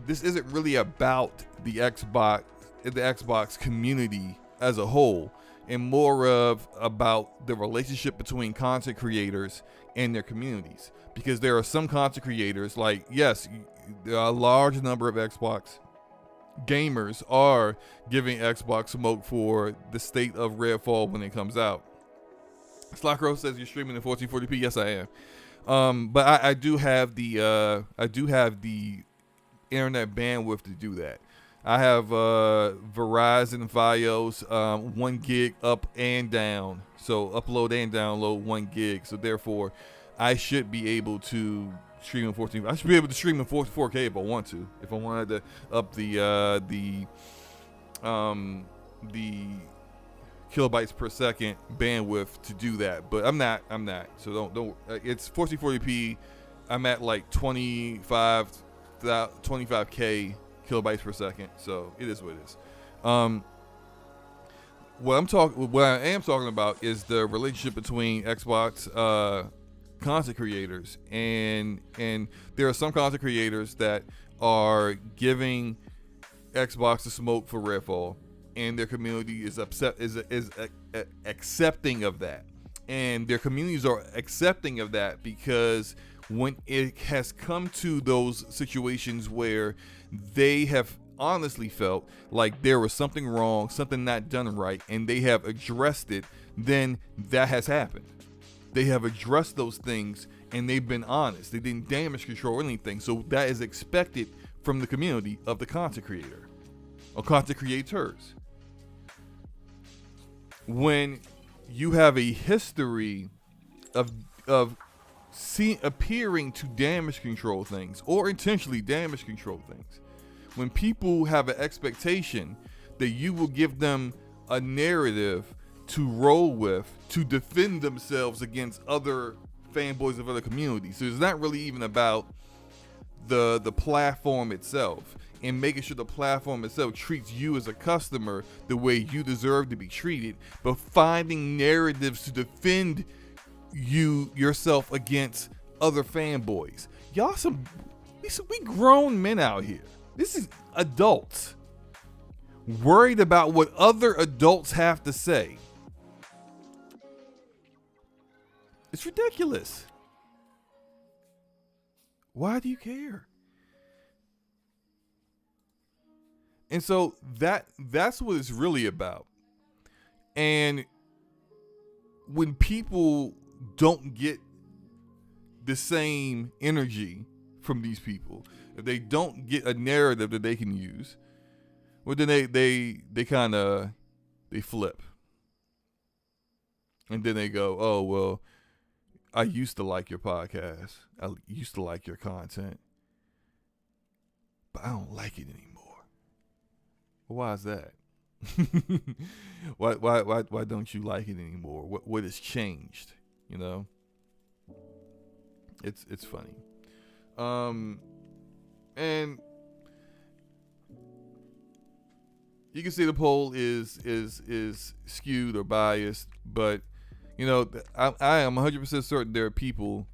this isn't really about the Xbox community as a whole, and more of about the relationship between content creators and their communities. Because there are some content creators, like, yes, there are a large number of Xbox gamers are giving Xbox smoke for the state of Redfall when it comes out. Slockro says you're streaming in 1440p. Yes, I am. But I do have the internet bandwidth to do that. I have Verizon Fios 1 gig up and down, so upload and download 1 gig. So therefore, I should be able to stream in 14. I should be able to stream in 4K if I want to. If I wanted to up the kilobytes per second bandwidth to do that, but I'm not. So don't. It's 1440p. I'm at like 25k kilobytes per second. So it is what it is. What I am talking about is the relationship between Xbox content creators, and there are some content creators that are giving Xbox the smoke for Redfall, and their community is accepting of that, and their communities are accepting of that because when it has come to those situations where they have honestly felt like there was something wrong, something not done right, and they have addressed it, then that has happened. They have addressed those things and they've been honest. They didn't damage control anything. So that is expected from the community of the content creator or content creators. When you have a history of appearing to damage control things or intentionally damage control things, when people have an expectation that you will give them a narrative to roll with to defend themselves against other fanboys of other communities. So it's not really even about the platform itself and making sure the platform itself treats you as a customer the way you deserve to be treated, but finding narratives to defend yourself against other fanboys. We grown men out here. This is adults worried about what other adults have to say. It's ridiculous. Why do you care? And so that's what it's really about. And when people don't get the same energy from these people, if they don't get a narrative that they can use, well, then they kind of flip. And then they go, oh, well, I used to like your podcast. I used to like your content, but I don't like it anymore. Well, why is that? Why don't you like it anymore? What has changed? You know, it's funny. And you can see the poll is skewed or biased, but you know, I am 100% certain there are people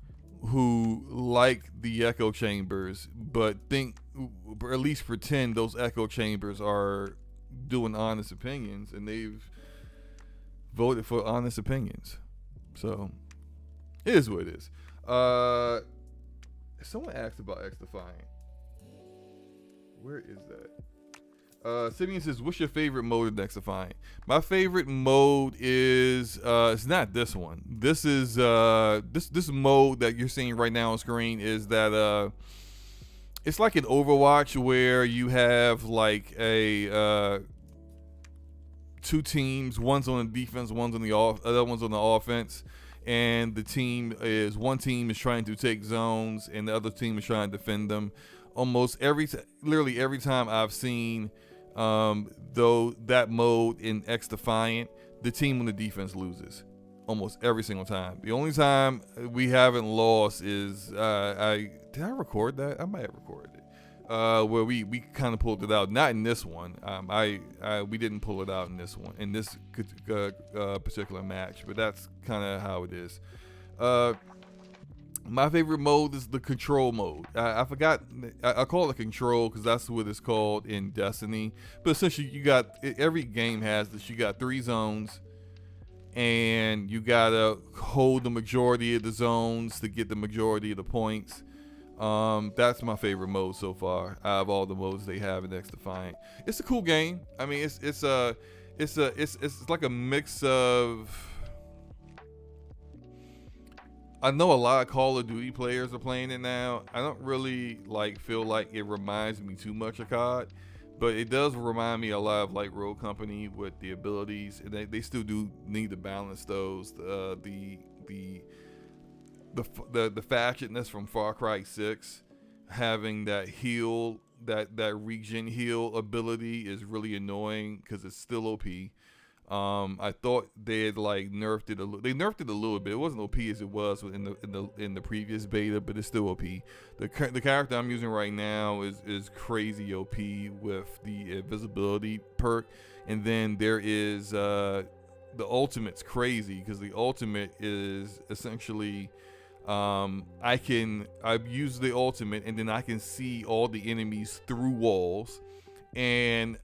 who like the echo chambers, but think, or at least pretend those echo chambers are doing honest opinions, and they've voted for honest opinions. So it is what it is. Someone asked about XDefiant. Where is that? Simeon says, what's your favorite mode in XDefiant? My favorite mode is it's not this one. This is this mode that you're seeing right now on screen is that it's like an Overwatch where you have like a two teams, one's on the defense, one's on the other one's on the offense, and one team is trying to take zones and the other team is trying to defend them. Literally every time I've seen though that mode in XDefiant, the team on the defense loses almost every single time. The only time we haven't lost is did I record that? I might have recorded it. Where we kind of pulled it out. Not in this one. We didn't pull it out in this one, in this particular match, but that's kind of how it is. My favorite mode is the control mode. I forgot. I call it control because that's what it's called in Destiny. But essentially, every game has this. You got 3 zones, and you gotta hold the majority of the zones to get the majority of the points. That's my favorite mode so far out of all the modes they have in XDefiant. It's a cool game. I mean, it's like a mix of. I know a lot of Call of Duty players are playing it now. I don't really feel like it reminds me too much of COD, but it does remind me a lot of like Rogue Company with the abilities, and they still do need to balance those. The factionedness from Far Cry 6, having that heal, that regen heal ability is really annoying because it's still OP. I thought they had like nerfed it they nerfed it a little bit. It wasn't OP as it was in the previous beta, but it's still OP. The character I'm using right now is crazy OP with the invisibility perk, and then there is the ultimate's crazy because the ultimate is essentially I've used the ultimate and then I can see all the enemies through walls, and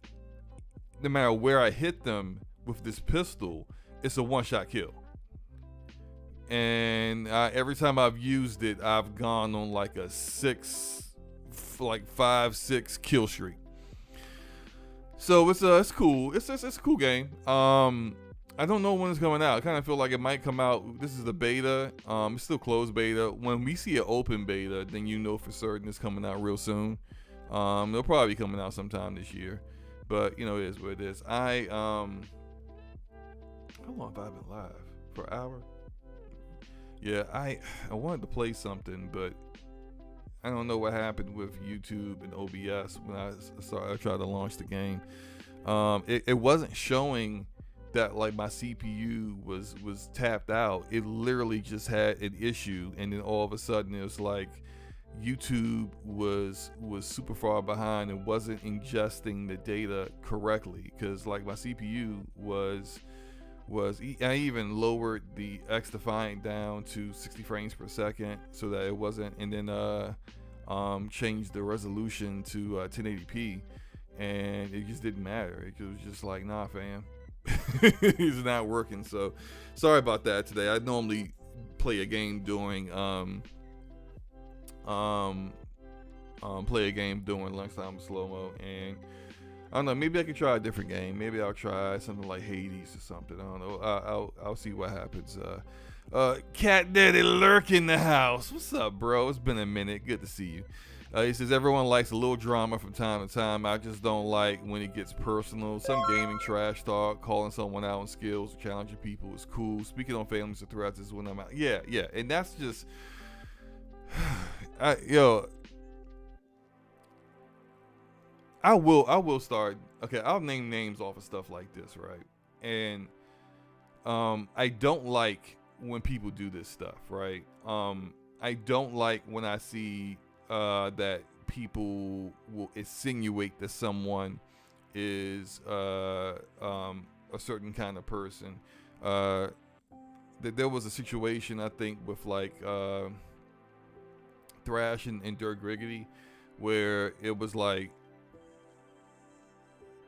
no matter where I hit them with this pistol, it's a one-shot kill. And every time I've used it, I've gone on like a 5-6 kill streak. So it's cool. It's a cool game. I don't know when it's coming out. I kind of feel like it might come out. This is the beta. It's still closed beta. When we see an open beta, then you know for certain it's coming out real soon. It'll probably be coming out sometime this year. But you know, it is what it is. How long have I been live? For an hour? Yeah, I wanted to play something, but I don't know what happened with YouTube and OBS when I tried to launch the game. It wasn't showing that like my CPU was tapped out. It literally just had an issue, and then all of a sudden it was like YouTube was super far behind and wasn't ingesting the data correctly, because like my CPU I even lowered the XDefiant down to 60 frames per second so that it wasn't, and then changed the resolution to 1080p, and it just didn't matter. It was just like, nah fam, it's not working. So sorry about that today. I normally play a game during lunchtime with SloMo, and I don't know, maybe I could try a different game. Maybe I'll try something like Hades or something. I don't know. I'll see what happens. Cat Daddy Lurk in the house. What's up, bro? It's been a minute. Good to see you. He says everyone likes a little drama from time to time. I just don't like when it gets personal. Some gaming trash talk, calling someone out on skills, challenging people is cool. Speaking on families or threats is when I'm out. Yeah, and that's just, I will start. Okay, I'll name names off of stuff like this, right? And I don't like when people do this stuff, right? I don't like when I see that people will insinuate that someone is a certain kind of person. That there was a situation, I think, with like Thrash and Dirk Griggity, where it was like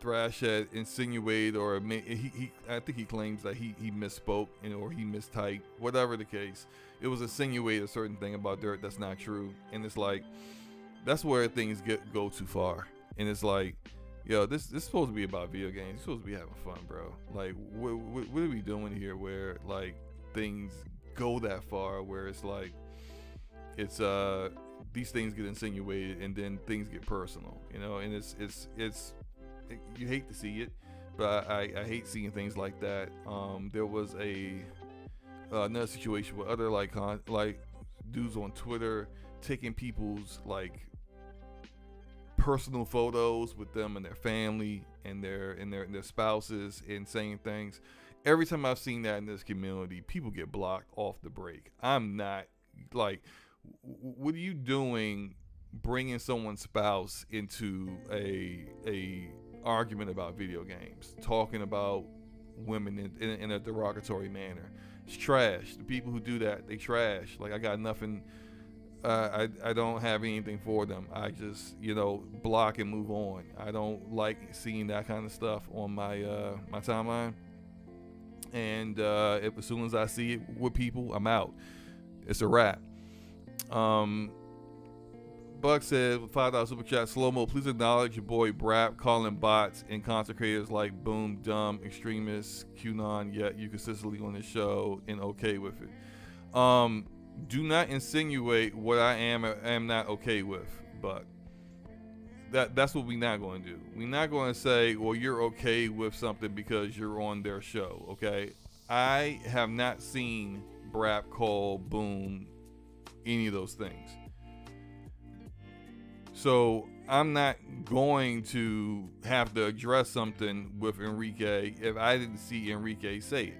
Thrash had insinuated, or I think he claims that he misspoke, or he mistyped, whatever the case. It was insinuated a certain thing about Dirk that's not true, and it's like that's where things go too far. And it's like, this is supposed to be about video games. You're supposed to be having fun, bro. Like, what are we doing here? Where like things go that far, where it's like it's these things get insinuated, and then things get personal, and it's you hate to see it, but I hate seeing things like that. There was another situation with other like dudes on Twitter taking people's like personal photos with them and their family and their spouses, and saying things. Every time I've seen that in this community, people get blocked off the break. I'm not like, what are you doing bringing someone's spouse into a argument about video games, talking about women in a derogatory manner? It's trash. The people who do that, they trash. Like, I got nothing. I don't have anything for them. I just block and move on. I don't like seeing that kind of stuff on my my timeline. And as soon as I see it with people, I'm out. It's a wrap. Buck said, with $5 super chat, SloMo, please acknowledge your boy Brap calling bots and content creators like Boom, Dumb, Extremists, QAnon, yet you consistently on the show and okay with it. Do not insinuate what I am not okay with, Buck. That's what we're not going to do. We're not going to say, well, you're okay with something because you're on their show, okay? I have not seen Brap call Boom any of those things. So I'm not going to have to address something with Enrique if I didn't see Enrique say it.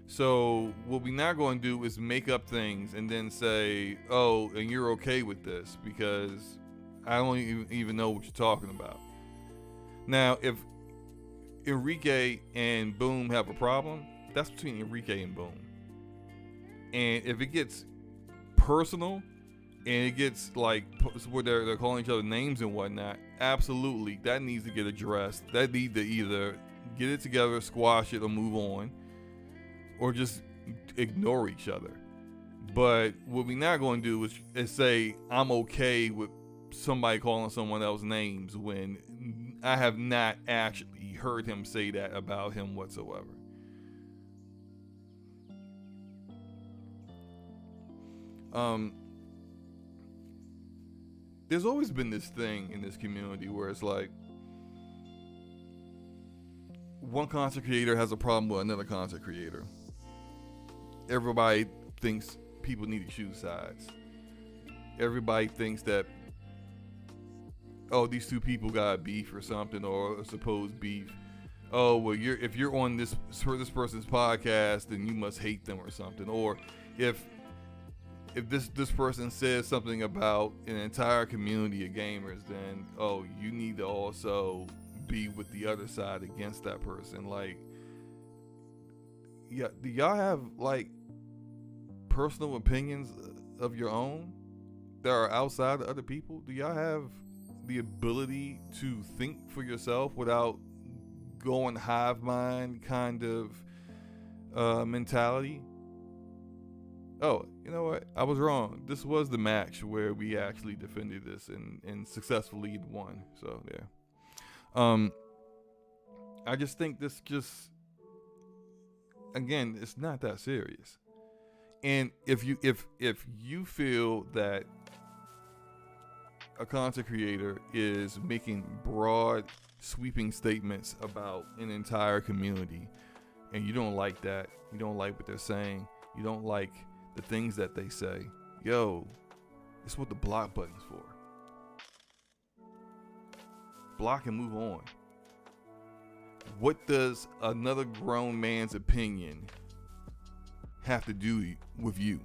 So what we're not going to do is make up things and then say, oh, and you're okay with this because I don't even know what you're talking about. Now, if Enrique and Boom have a problem, that's between Enrique and Boom. And if it gets personal and it gets like where they're calling each other names and whatnot, absolutely, that needs to get addressed. That need to either get it together, squash it, or move on, or just ignore each other. But what we're not going to do is say I'm okay with somebody calling someone else names when I have not actually heard him say that about him whatsoever. There's always been this thing in this community where it's like one content creator has a problem with another content creator. Everybody thinks people need to choose sides. Everybody thinks that, oh, these two people got beef or something, or a supposed beef. Oh, well, if you're on this person's podcast, then you must hate them or something. Or if this person says something about an entire community of gamers, then oh, you need to also be with the other side against that person. Like, yeah, do y'all have like personal opinions of your own that are outside of other people? Do y'all have the ability to think for yourself without going hive mind kind of mentality? Oh, you know what? I was wrong. This was the match where we actually defended this and successfully won. So yeah. I just think this again, it's not that serious. And if you feel that a content creator is making broad, sweeping statements about an entire community, and you don't like that, you don't like what they're saying, you don't like the things that they say, yo, it's what the block button's for. Block and move on. What does another grown man's opinion have to do with you?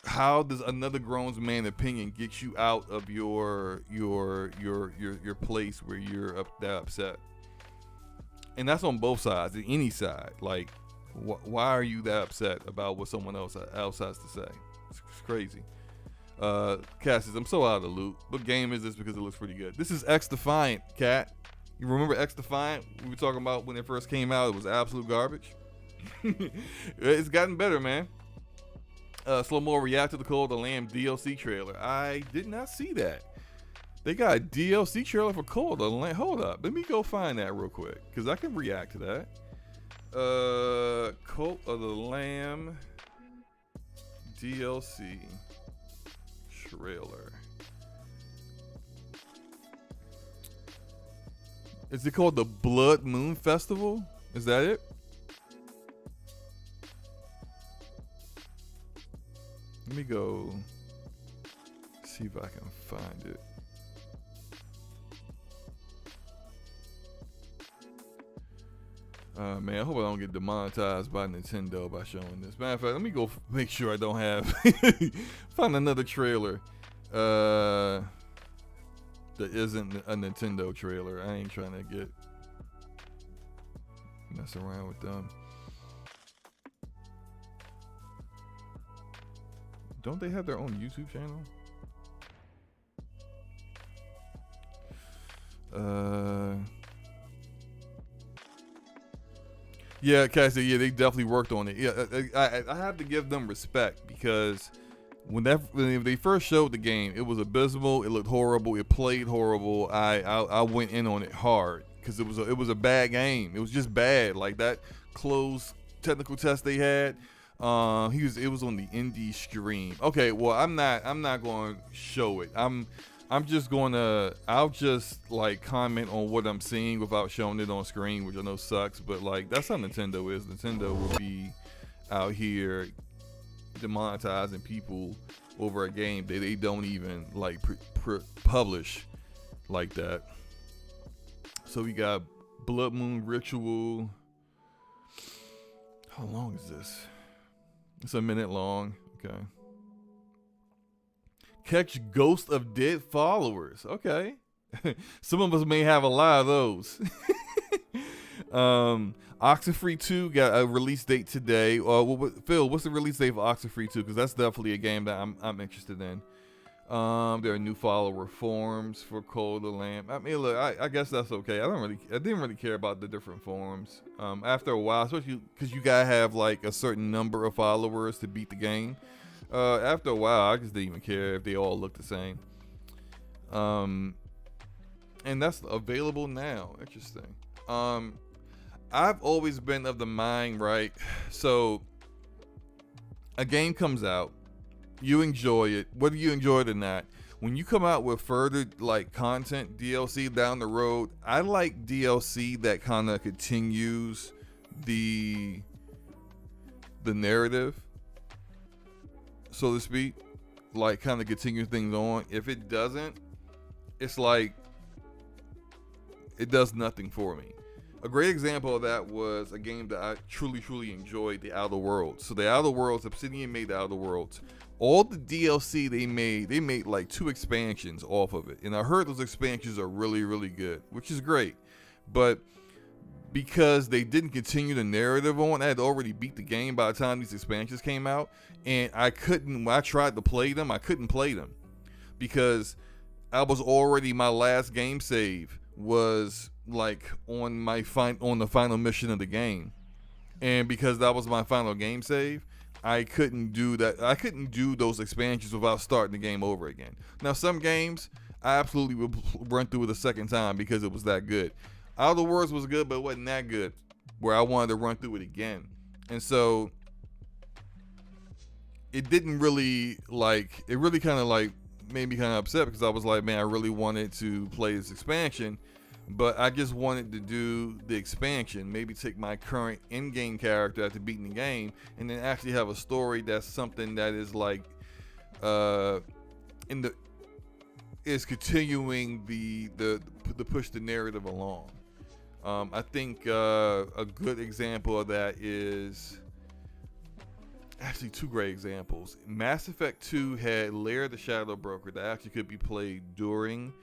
How does another grown man's opinion get you out of your place where you're that upset? And that's on both sides, any side. Like, why are you that upset about what someone else has to say? It's crazy. Cass says, I'm so out of the loop. What game is this? Because it looks pretty good. This is XDefiant, Cat. You remember XDefiant? We were talking about when it first came out. It was absolute garbage. It's gotten better, man. SloMo react to the Call of the Lamb DLC trailer. I did not see that. They got a DLC trailer for Call of the Lamb. Hold up. Let me go find that real quick, because I can react to that. Cult of the Lamb DLC trailer. Is it called the Blood Moon Festival? Is that it? Let me go see if I can find it. Man, I hope I don't get demonetized by Nintendo by showing this. Matter of fact, let me go make sure I don't have find another trailer that isn't a Nintendo trailer. I ain't trying to mess around with them. Don't they have their own YouTube channel? Yeah, Cassie, yeah, they definitely worked on it. Yeah, I have to give them respect, because when they first showed the game, it was abysmal. It looked horrible. It played horrible. I went in on it hard because it was a bad game. It was just bad. Like that closed technical test they had. It was on the indie stream. Okay, well I'm not going to show it. I'll just like comment on what I'm seeing without showing it on screen, which I know sucks, but like that's how Nintendo is. Nintendo will be out here demonetizing people over a game that they don't even like publish like that. So we got Blood Moon Ritual. How long is this? It's a minute long. Okay. Catch Ghost of Dead Followers. Okay. Some of us may have a lot of those. Oxenfree 2 got a release date today. Phil, what's the release date for Oxenfree 2? Because that's definitely a game that I'm interested in. There are new follower forms for Call of the Lamb. I mean, look, I guess that's okay. I didn't really care about the different forms. After a while, especially because you gotta have like a certain number of followers to beat the game. After a while, I just didn't even care if they all look the same. And that's available now. Interesting. I've always been of the mind, right? So a game comes out, you enjoy it, whether you enjoy it or not. When you come out with further like content, DLC down the road, I like DLC that kind of continues the narrative, so to speak, like kind of continue things on. If it doesn't, it's like it does nothing for me. A great example of that was a game that I truly enjoyed, The Outer Worlds. So The Outer Worlds, Obsidian made The Outer Worlds. All the DLC they made like 2 expansions off of it. And I heard those expansions are really good, which is great. But because they didn't continue the narrative on, I had already beat the game by the time these expansions came out. And when I tried to play them, I couldn't play them. Because I was already, my last game save was like on the final mission of the game, and because that was my final game save, I couldn't do that. I couldn't do those expansions without starting the game over again. Now some games I absolutely would run through it a second time because it was that good. Outer Worlds was good, but it wasn't that good where I wanted to run through it again. And so it didn't really it really kind of like made me kind of upset, because I was like, man, I really wanted to play this expansion, but I just wanted to do the expansion, maybe take my current in-game character after beating the game, and then actually have a story that's something that is like is continuing the push the narrative along. I think a good example of that is actually 2 great examples. Mass Effect 2 had Lair the Shadow Broker that actually could be played during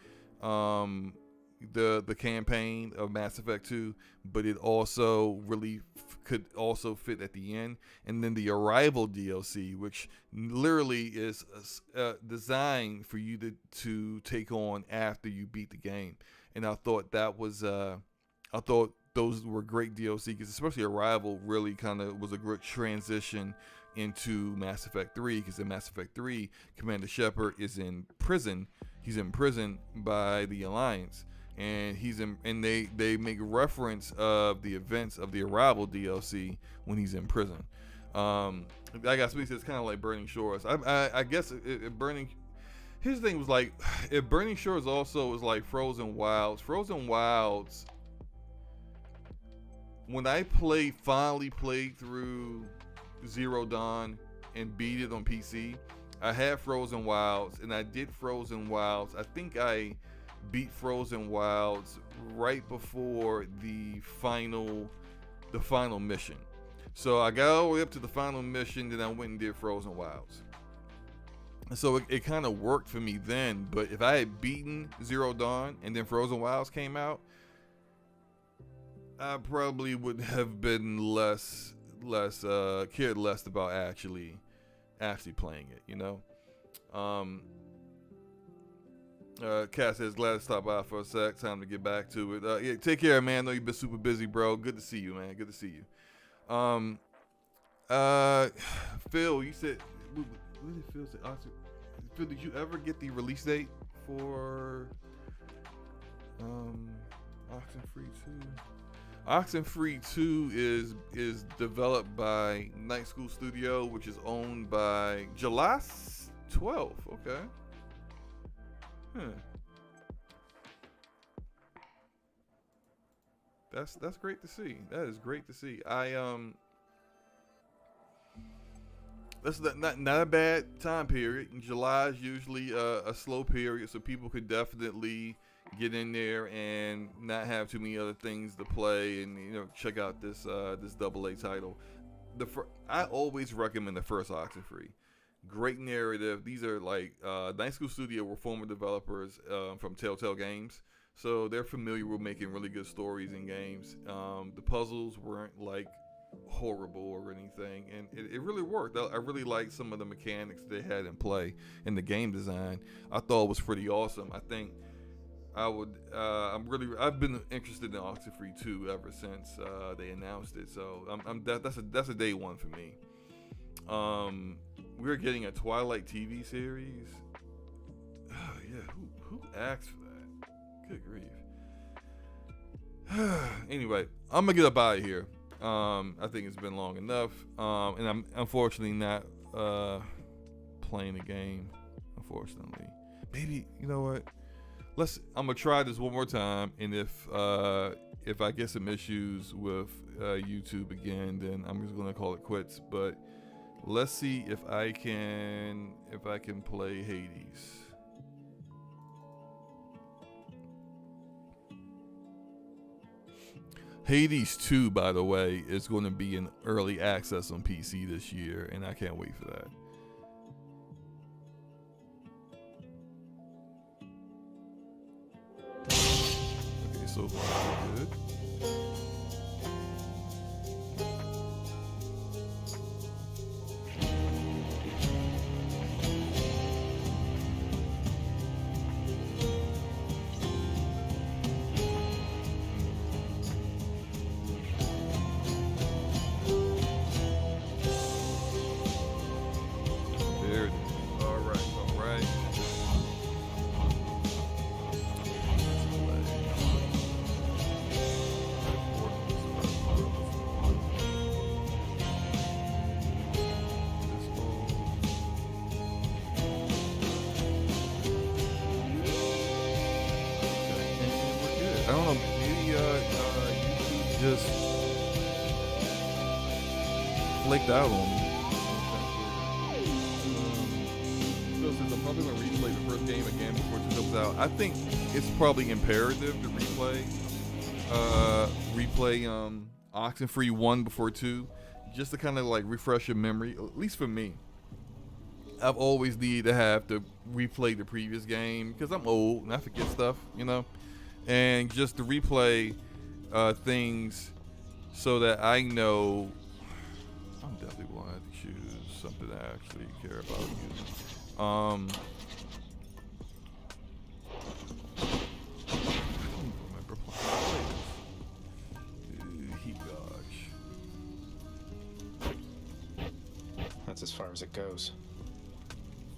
the campaign of Mass Effect 2, but it also really could also fit at the end. And then the Arrival DLC, which literally is designed for you to take on after you beat the game. And I thought that was those were great DLC, because especially Arrival really kind of was a great transition into Mass Effect 3, because in Mass Effect 3, Commander Shepard is in prison. He's in prison by the Alliance, and they make reference of the events of the Arrival DLC when he's in prison. I guess it's kind of like Burning Shores. I guess Burning. His thing was like, if Burning Shores also was like Frozen Wilds. Frozen Wilds, when I finally played through Zero Dawn and beat it on PC, I had Frozen Wilds, and I did Frozen Wilds. I think I beat Frozen Wilds right before the final mission. So I got all the way up to the final mission, then I went and did Frozen Wilds. And so it kind of worked for me then, but if I had beaten Zero Dawn and then Frozen Wilds came out, I probably would have been cared less about actually playing it, you know. Kat says, glad to stop by for a sec. Time to get back to it. Yeah, take care, man. I know you've been super busy, bro. Good to see you, man. Good to see you. Phil, you said, what did Phil say? Phil, did you ever get the release date for Oxenfree 2? Oxenfree 2 is developed by Night School Studio, which is owned by July 12th. Okay. That's great to see. That is great to see. That's not a bad time period. July is usually a slow period, so people could definitely get in there and not have too many other things to play, and check out this AA title. I always recommend the first Oxenfree. Great narrative. These are like Night School Studio were former developers from Telltale Games, so they're familiar with making really good stories in games. The puzzles weren't like horrible or anything, and it really worked. I really liked some of the mechanics they had in play, and the game design I thought was pretty awesome. I think I've been interested in Oxenfree 2 ever since they announced it, so that's a day one for me. We're getting a Twilight TV series. Oh yeah, who asked for that? Good grief. Anyway, I'm gonna get up out of here. I think it's been long enough, and I'm unfortunately not playing the game. Unfortunately, maybe you know what? I'm gonna try this one more time, and if I get some issues with YouTube again, then I'm just gonna call it quits. But let's see if I can play Hades. Hades 2, by the way, is going to be in early access on PC this year, and I can't wait for that. Okay, so far good. I don't know, maybe YouTube just flaked out on me. So since I'm probably going to replay the first game again before it comes out, I think it's probably imperative to replay Oxenfree 1 before 2, just to kind of like refresh your memory, at least for me. I've always needed to have to replay the previous game because I'm old and I forget stuff, and just to replay things so that I know. I'm definitely going to have to choose something I actually care about using. I don't even remember playing this. Heat Dodge. That's as far as it goes.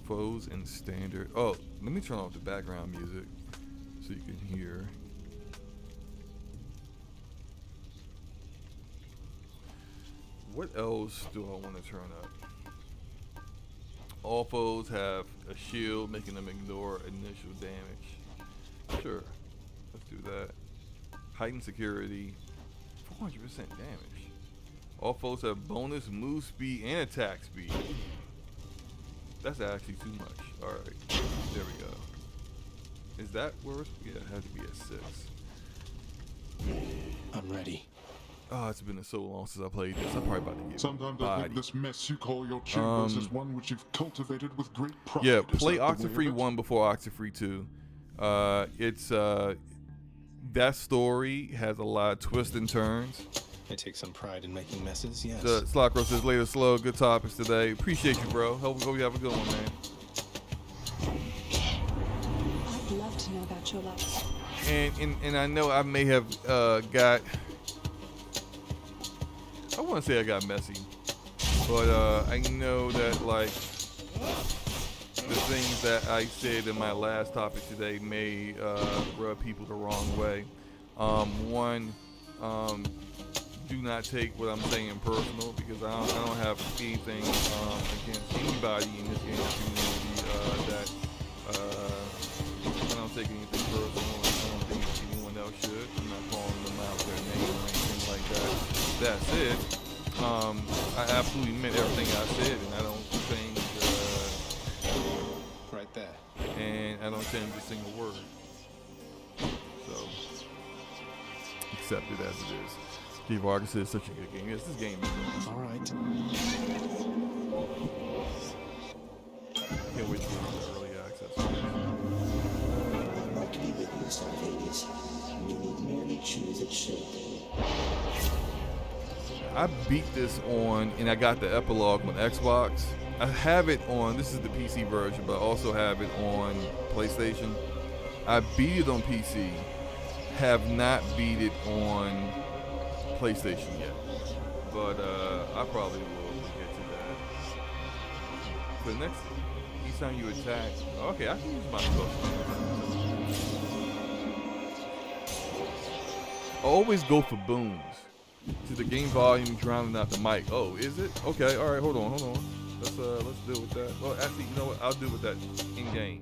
Foes and standard. Oh, let me turn off the background music so you can hear. What else do I want to turn up? All foes have a shield, making them ignore initial damage. Sure, let's do that. Heightened security, 400% damage. All foes have bonus move speed and attack speed. That's actually too much. Alright, there we go. Is that worse? Yeah, it had to be at 6. I'm ready. Oh, it's been so long since I played this. I'm probably about to get Sometimes I think this mess you call your chambers is one which you've cultivated with great pride. Yeah, play Oxenfree 1 before Oxenfree 2. It's that story has a lot of twists and turns. I take some pride in making messes, yes. Slockro says later slow, good topics today. Appreciate you, bro. Hope you have a good one, man. I'd love to know about your life. And I know I may have got, I want to say I got messy, but I know that like the things that I said in my last topic today may rub people the wrong way. One, do not take what I'm saying personal, because I don't have anything against anybody in this game community that I don't take anything personal. I don't think anyone else should. I'm not calling them out their name or anything like that. That said, I absolutely meant everything I said, and I don't I don't change a single word. So, accept it as it is. Steve Argus is such a good game. Yes, this game is good. All right. Can't wait to get into early access. To be witnessed on Hades, you need merely choose its shape. I beat this on, and I got the epilogue on Xbox. I have it on, this is the PC version, but I also have it on PlayStation. I beat it on PC, have not beat it on PlayStation yet. But I probably will get to that. For the next, each time you attack, okay, I can use my stuff. Always go for booms. To the game volume drowning out the mic. Oh, is it? Okay, all right, hold on. Let's deal with that. Well, actually, you know what? I'll deal with that in game.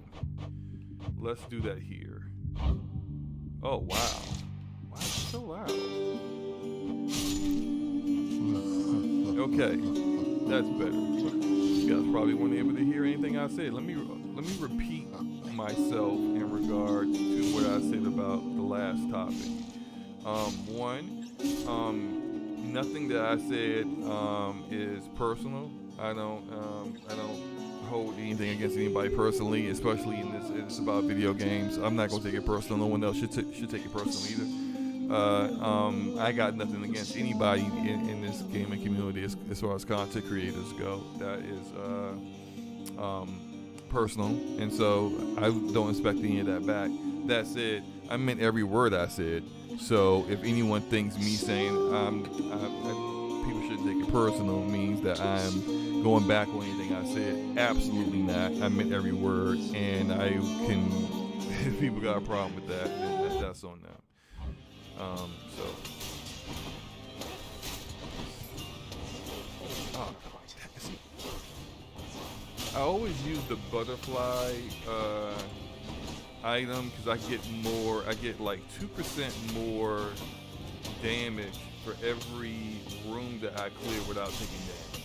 Let's do that here. Oh, wow. Why is it so loud? Okay, that's better. You guys probably weren't able to hear anything I said. Let me repeat myself in regard to what I said about the last topic. Nothing that I said is personal. I don't hold anything against anybody personally, especially in this. It's about video games. I'm not gonna take it personal. No one else should take it personal either. I got nothing against anybody in this gaming community as far as content creators go. That is personal, and so I don't expect any of that back. That said, I meant every word I said. So if anyone thinks me saying people shouldn't take it personal means that I'm going back on anything I said, absolutely not. I meant every word, and I can. If people got a problem with that, then that's on them. I always use the butterfly item because I get like 2% more damage for every room that I clear without taking damage.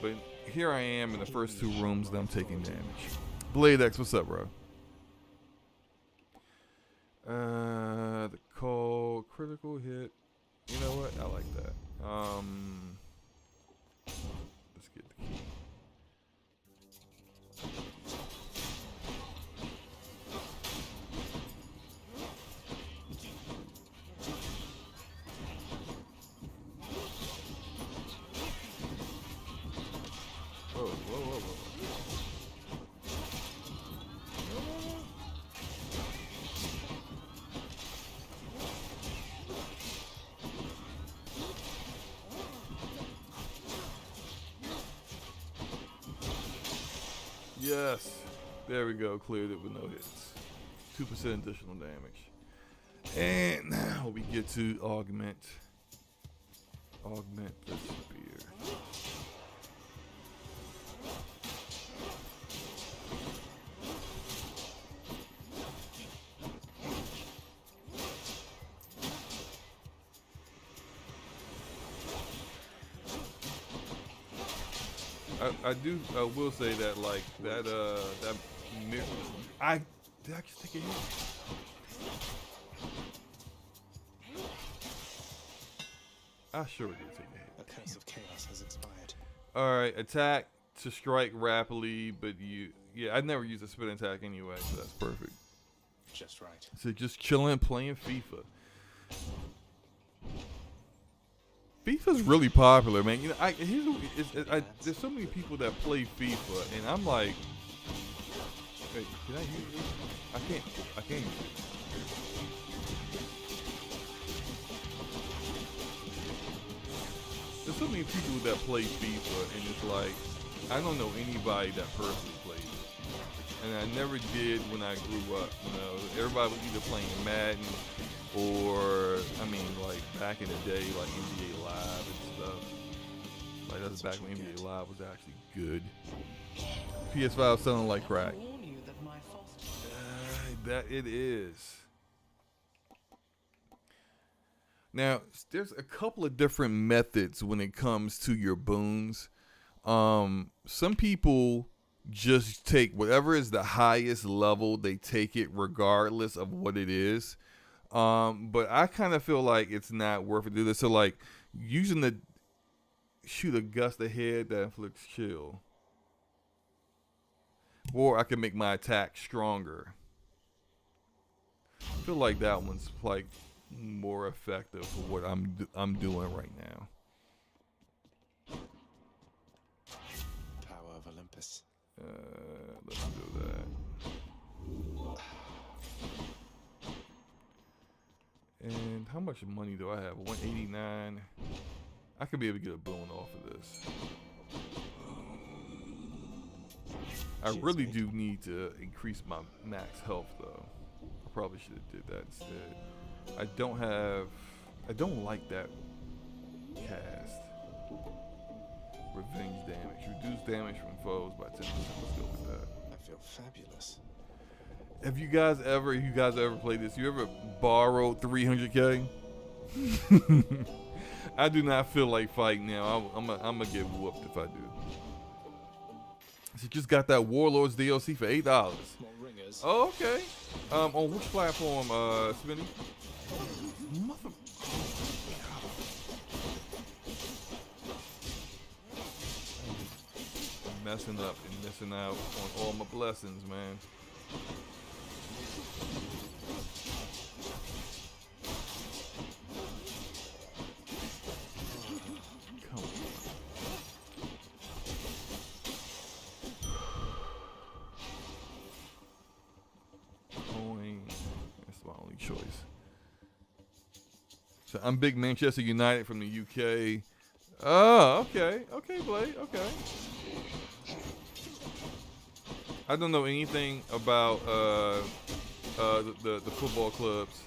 But here I am in the first 2 rooms that I'm taking damage. Blade X, what's up, bro? The call critical hit. You know what? I like that. Let's get the key. Whoa. Yes. There we go. Cleared it with no hits. 2% additional damage. And now we get to augment the spear. I will say that like that mirror. Did I just take a hit? I sure did take a hit. A curse of chaos has expired. All right, attack to strike rapidly, but I never use a spin attack anyway, so that's perfect. Just right. So just chilling, playing FIFA. FIFA's really popular, man. You know, there's so many people that play FIFA, and I'm like, wait, can I use it? I can't use it. There's so many people that play FIFA, and it's like, I don't know anybody that personally plays it. And I never did when I grew up. You know, everybody was either playing Madden or, I mean, like back in the day, like NBA Live and stuff. Like that was back when NBA Live was actually good. PS5 selling like crack. That it is. Now, there's a couple of different methods when it comes to your boons. Some people just take whatever is the highest level, they take it regardless of what it is. But I kind of feel like it's not worth it to do this. So like using the shoot a gust ahead that inflicts chill. Or I can make my attack stronger. I feel like that one's like more effective for what I'm doing right now. Power of Olympus. Let's do that. And how much money do I have? 189. I could be able to get a boon off of this. I really do need to increase my max health though. I probably should have did that instead. I don't like that cast. Revenge damage. Reduce damage from foes by 10%. Let's go with that. I feel fabulous. Have you guys ever played this? You ever borrowed 300k? I do not feel like fighting now. I'm gonna get whooped if I do. So just got that Warlords DLC for $8. Small ringers. Oh, okay. On which platform, Smitty? Mother. I'm messing up and missing out on all my blessings, man. Come on. Coin. That's my only choice. So I'm big Manchester United from the UK. Oh, okay. Okay, Blade. Okay. I don't know anything about the football clubs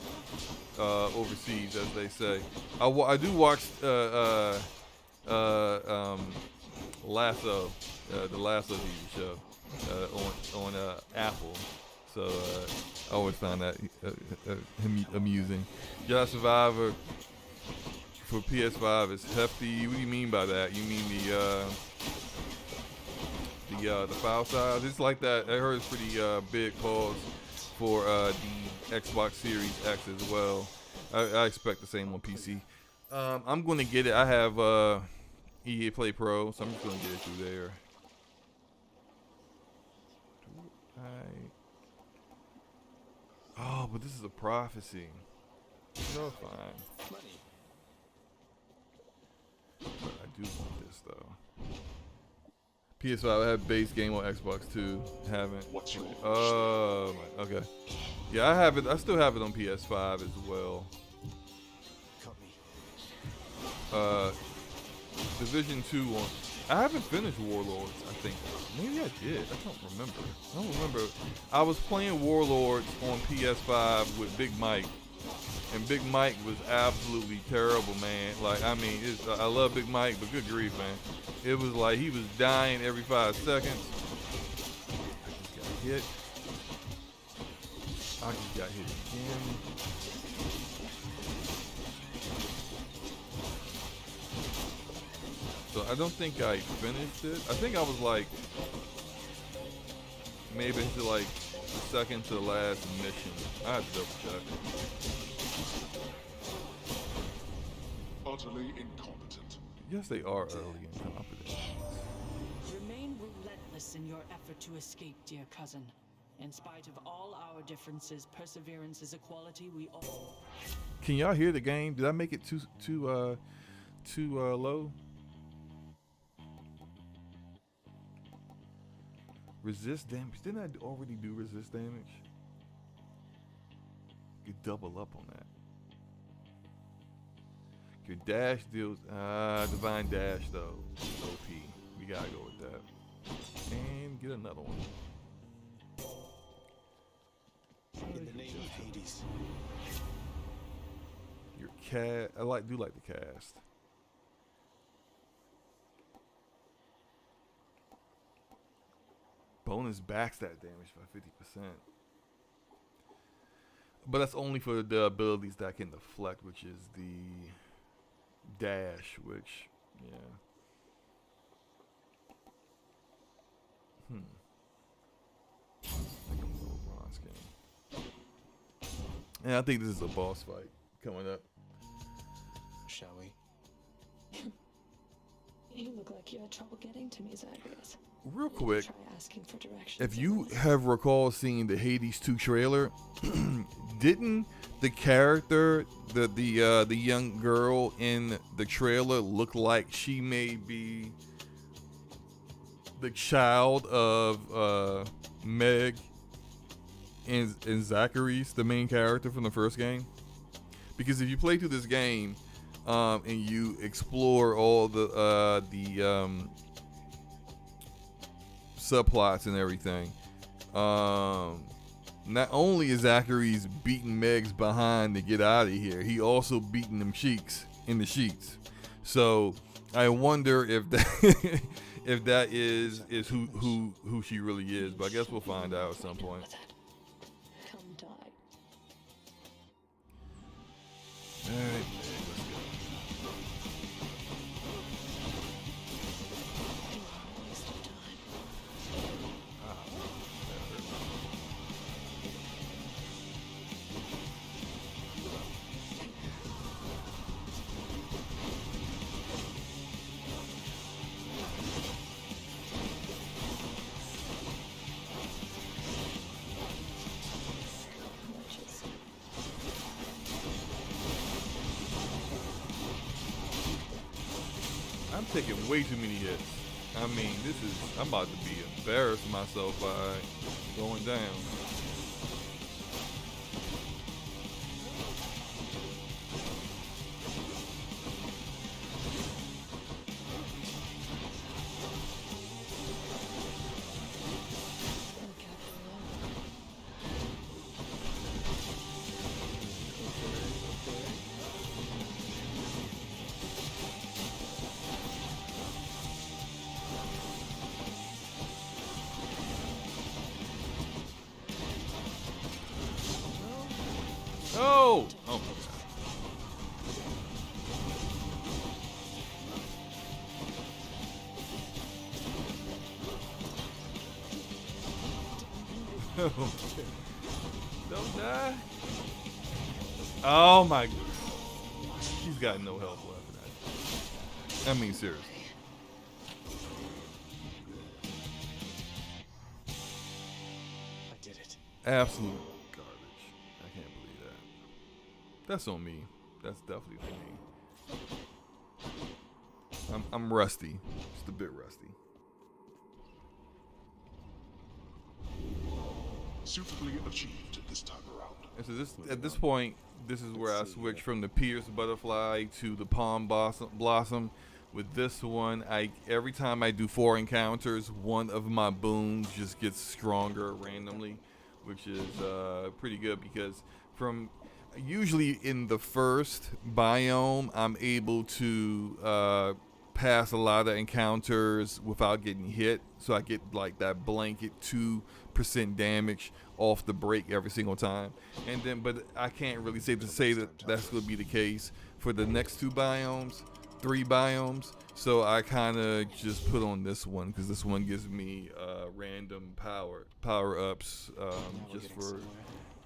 overseas, as they say. I do watch Lasso, the Lasso TV show on Apple. So I always find that amusing. Jedi Survivor for PS5 is hefty. What do you mean by that? You mean the file size? It's like that. I heard it's pretty big pause for the Xbox Series X as well. I expect the same on PC. I'm going to get it. I have EA Play Pro, so I'm just going to get it through there. Oh, but this is a prophecy. No, fine. Money. But I do want this though. PS5, I have base game on Xbox too. Haven't. What's your Okay. Yeah, I have it. I still have it on PS5 as well. Cut me. Division 2 on. I haven't finished Warlords, I think. Maybe I did. I don't remember. I don't remember. I was playing Warlords on PS5 with Big Mike. And Big Mike was absolutely terrible, man. Like, I mean, I love Big Mike, but good grief, man. It was like he was dying every 5 seconds. I just got hit. I just got hit again. So I don't think I finished it. I think I was like maybe to like the second to the last mission. I have to double check. utterly incompetent. Yes, they are early incompetent. Remain relentless in your effort to escape, dear cousin. In spite of all our differences, perseverance is a quality we all... Can y'all hear the game? Did I make it too low? Resist damage. Didn't I already do resist damage? You double up on that. Your dash deals divine dash though. OP. We gotta go with that. And get another one. In the name of Hades. Your cat. I do like the cast. Bonus backstab damage by 50%. But that's only for the abilities that can deflect, which is the dash, which, yeah. And I think this is a boss fight coming up. Shall we? You look like you had trouble getting to me, Zagreus. Real quick, Try asking for directions. if you have recalled seeing the Hades 2 trailer, didn't the character, the young girl in the trailer look like she may be the child of Meg and Zachary's, the main character from the first game? Because if you play through this game and you explore all the subplots and everything, not only is Zachary's beating Meg's behind to get out of here, he also beating them cheeks in the sheets. So I wonder if that if that is who she really is. But I guess we'll find out at some point. Come die. All right, let's Don't waste your time. Witches. I'm taking way too many hits. I mean, I'm about to be embarrassed myself by going down. And Gabrielle. Oh! Oh. Don't die. Oh my. She's got no health left. I mean, seriously. I did it. Absolute garbage. I can't believe that. That's on me. That's definitely on me. I'm rusty. Just a bit rusty. Suitably achieved this time around. And so at this point, this is where I switch from the Pierce Butterfly to the Palm Blossom. With this one, every time I do 4 encounters, one of my boons just gets stronger randomly, which is pretty good because from usually in the first biome, I'm able to pass a lot of encounters without getting hit, so I get like that blanket 2% damage off the break every single time. And then, but I can't really say that that's going to be the case for the next 2 biomes, 3 biomes. So I kind of just put on this one because this one gives me random power ups just for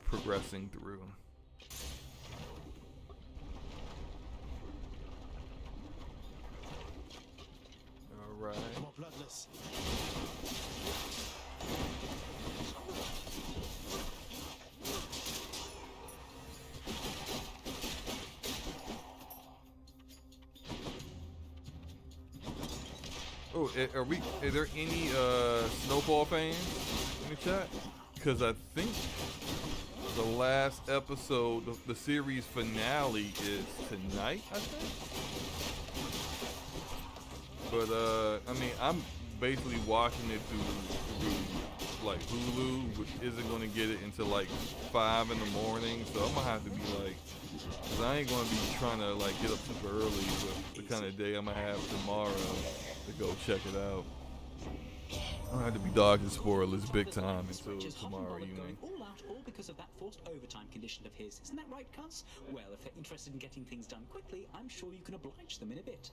progressing through. All right. More bloodless. Oh, are there any Snowfall fans in the chat? Because I think the last episode of the series finale is tonight, I think. But I mean, I'm basically watching it through like Hulu, which isn't gonna get it until like 5 in the morning. So I'm gonna have to be like, cause I ain't gonna be trying to like get up super early with the kind of day I'm gonna have tomorrow to go check it out. I'm gonna have to be dodging spoilers big time until tomorrow evening. All out, all because of that forced overtime condition of his. Isn't that right, Cuz? Well, if they're interested in getting things done quickly, I'm sure you can oblige them in a bit.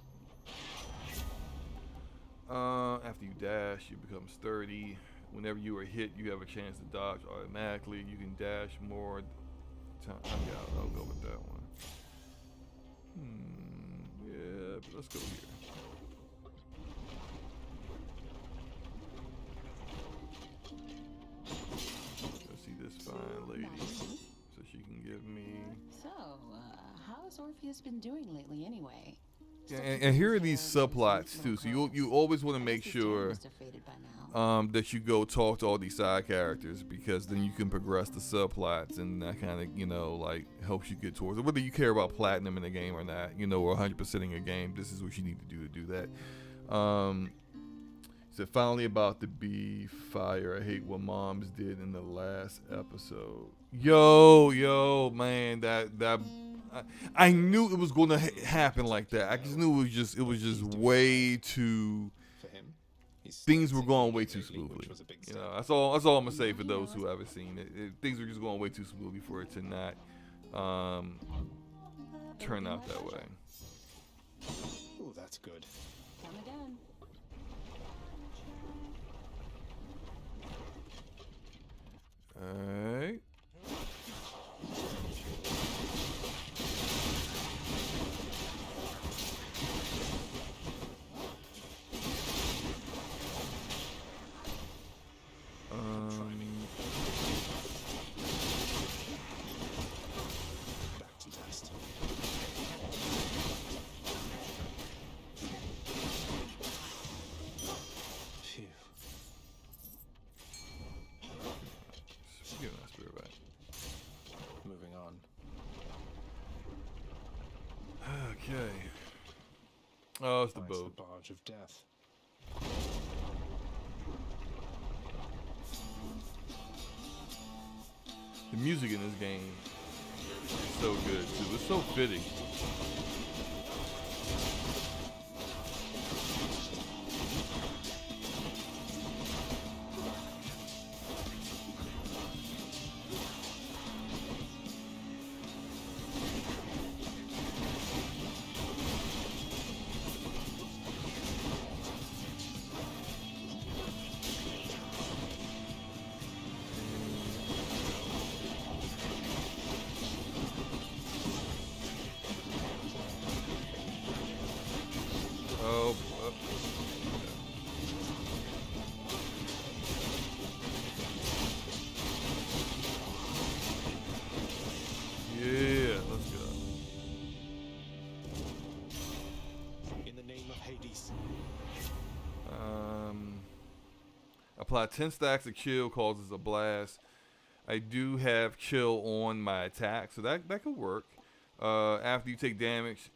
After you dash, you become sturdy. Whenever you are hit, you have a chance to dodge automatically. You can dash more Yeah, I'll go with that one. Yeah, but let's go here. Let's see this fine lady, so she can give me. So, how's Orpheus been doing lately anyway? Yeah, and here are these subplots too. So you always want to make sure that you go talk to all these side characters, because then you can progress the subplots, and that kind of like helps you get towards it. Whether you care about platinum in the game or not, or 100%ing a game, this is what you need to do that. So finally about to be fire. I hate what moms did in the last episode. Yo, man, that. I knew it was going to happen like that. I just knew it was just way too. For him, Things were going way too smoothly. That's all I'm gonna say for those who haven't seen it. Things were just going way too smoothly for it to not turn out that way. Oh, that's good. Come again. All right. Back to test. Phew. Give that spirit back. Moving on. Okay. Oh, it's the Finds boat. the barge of death. The music in this game is so good too. It's so fitting. Oh, yeah, let's go. In the name of Hades. Apply 10 stacks of chill, causes a blast. I do have chill on my attack, so that could work. After you take damage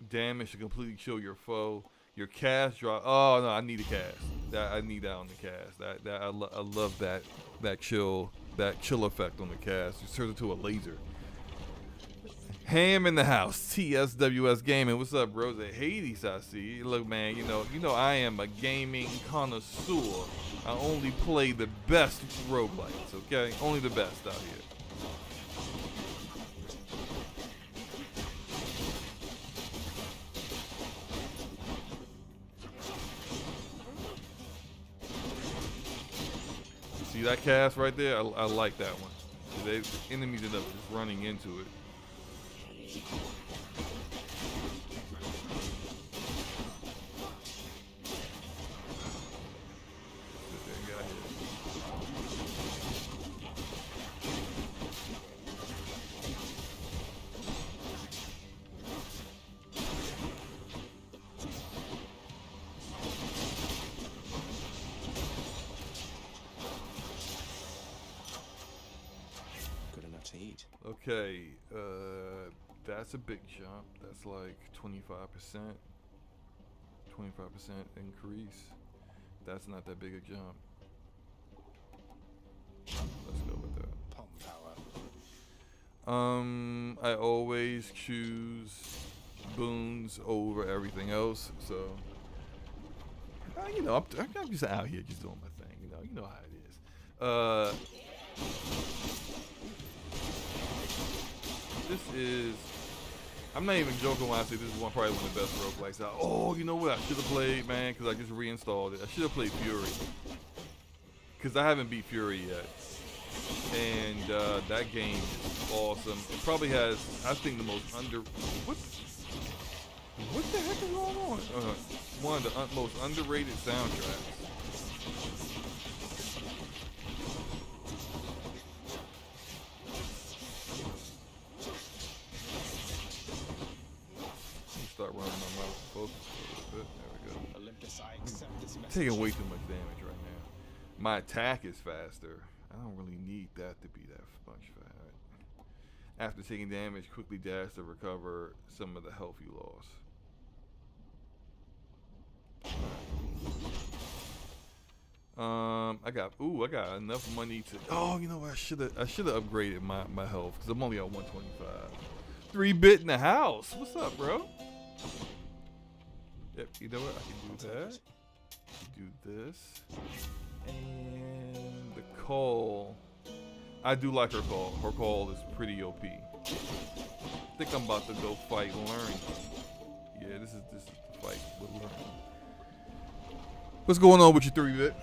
to completely chill your foe. Your cast drop. Oh no, I need a cast. I need that on the cast. I love that chill effect on the cast. It turns into a laser. Ham in the house. TSWS Gaming. What's up, bros? Hades, I see. Look, man. You know I am a gaming connoisseur. I only play the best roguelites. Okay, only the best out here. See that cast right there? I like that one. The enemies end up just running into it. Good enough to eat. Okay, that's a big jump. That's like 25%. 25% increase. That's not that big a jump. Let's go with that. Palm power. I always choose boons over everything else. So, I'm just out here just doing my thing. You know how it is. This is. I'm not even joking when I say this is probably one of the best roguelikes out. Oh, you know what I should have played, man? Because I just reinstalled it. I should have played Fury. Because I haven't beat Fury yet. and that game is awesome. It probably has, I think, the most what the heck is going on? One of the most underrated soundtracks. Start running my mouse focus a little bit. There we go. Olympus, I accept this message. Taking way too much damage right now. My attack is faster. I don't really need that to be that much fast. After taking damage, quickly dash to recover some of the health you lost. I got enough money to. Oh, you know what? I should have upgraded my health because I'm only at 125. 3-bit in the house. What's up, bro? Yep. You know what? I can do that. Do this. And the call. I do like her call. Her call is pretty OP. I think I'm about to go fight Learn. Yeah, this is the fight with Learn. What's going on with your 3-bit?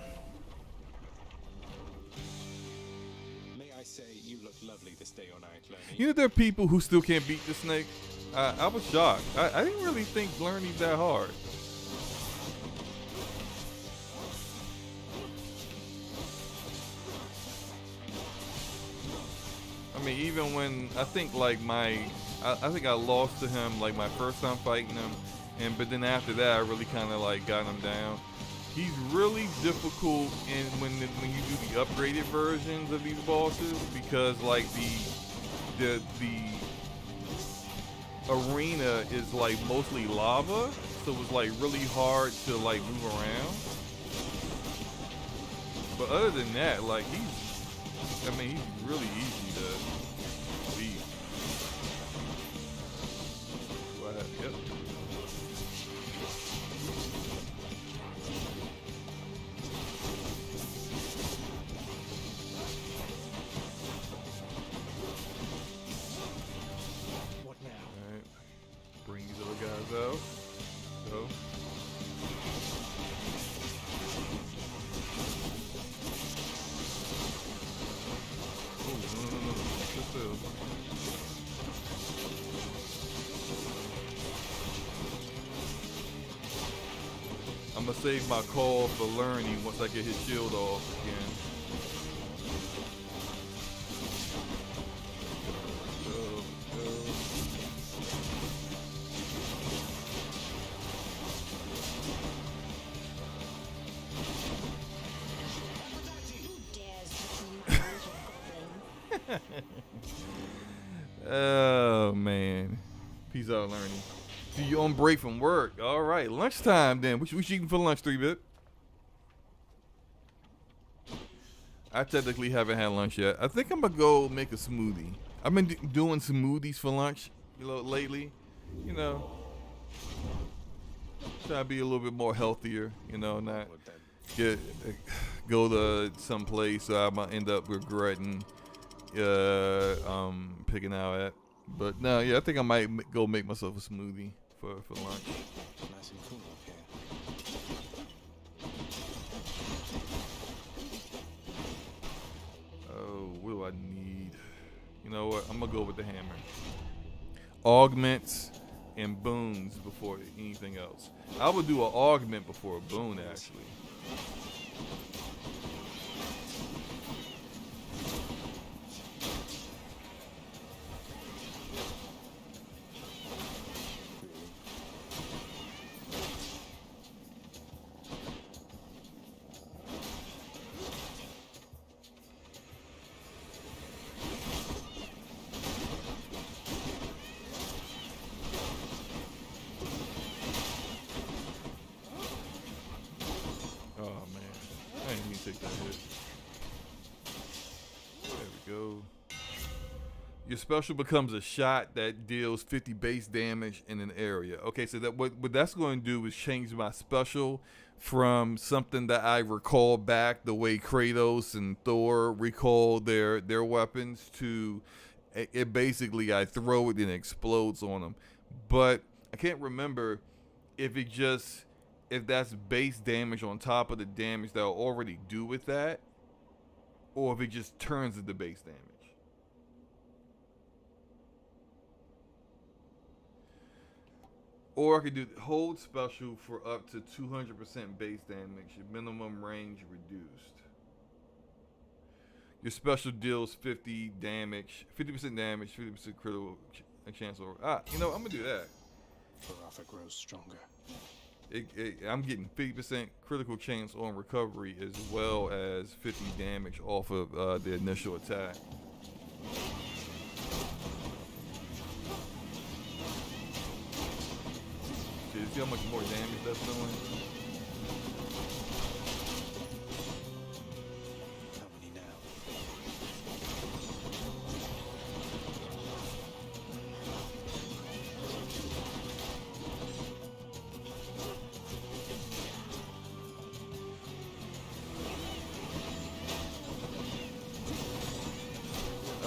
May I say you look lovely this day or night, Lerny. You know there are people who still can't beat the snake? I was shocked. I didn't really think Learny's that hard. I mean, even when I think like I think I lost to him like my first time fighting him, but then after that I really kind of like got him down. He's really difficult when you do the upgraded versions of these bosses because like the arena is like mostly lava, so it's like really hard to like move around. But other than that, like he's really easy to beat. Do I have, yep. What now? Alright. Bring these other guys out. So. No. Just this. I'm gonna save my call for learning once I get his shield off again. Go. Oh man, peace out, learning. See you on break from work. All right, lunchtime then. What you eating for lunch, 3-bit? I technically haven't had lunch yet. I think I'm gonna go make a smoothie. I've been doing smoothies for lunch, lately. Try to be a little bit more healthier. Not go to some place so I might end up regretting picking out at. But no, yeah, I think I might go make myself a smoothie for lunch. Nice and cool up here. Oh, what do I need? You know what? I'm gonna go with the hammer. Augments and boons before anything else. I would do an augment before a boon, actually. Your special becomes a shot that deals 50 base damage in an area. Okay, so that what that's going to do is change my special from something that I recall back the way Kratos and Thor recall their weapons to it basically I throw it and it explodes on them. But I can't remember if that's base damage on top of the damage that I'll already do with that, or if it just turns into base damage. Or I could do hold special for up to 200% base damage, minimum range reduced. Your special deals 50 damage, 50% damage, 50% critical chance over. You know, I'm gonna do that. Baraka grows stronger. I'm getting 50% critical chance on recovery as well as 50 damage off of the initial attack. Okay, see how much more damage that's doing? How many now?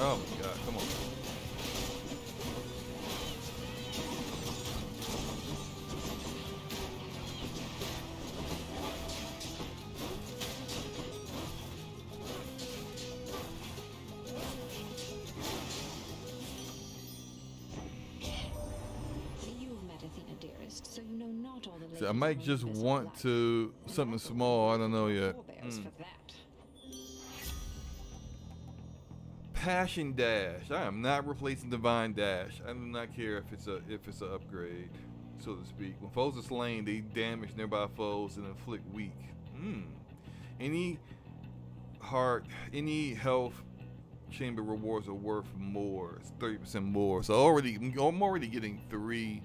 Oh my god, come on. You've met Athena, dearest, so you know not all the ladies See, I might in just Olympus are want black. to something small. I don't know yet. Forebears for that. Passion Dash. I am not replacing Divine Dash. I do not care if it's an upgrade, so to speak. When foes are slain, they damage nearby foes and inflict weak. Any health chamber rewards are worth more. It's 30% more. So I'm already getting 3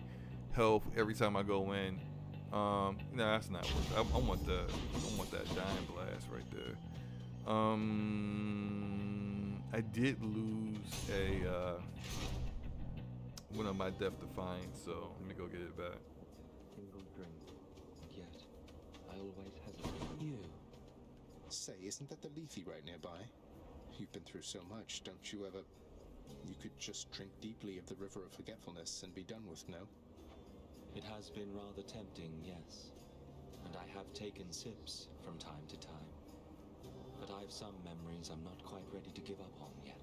health every time I go in. No, that's not worth it. I want that Dying Blast right there. I did lose one of my XDefiant, so let me go get it back. Single drink. Yet, I always hesitate. You. Say, isn't that the Leafy right nearby? You've been through so much, don't you ever... You could just drink deeply of the River of Forgetfulness and be done with, no? It has been rather tempting, yes. And I have taken sips from time to time. But I have some memories I'm not quite ready to give up on yet.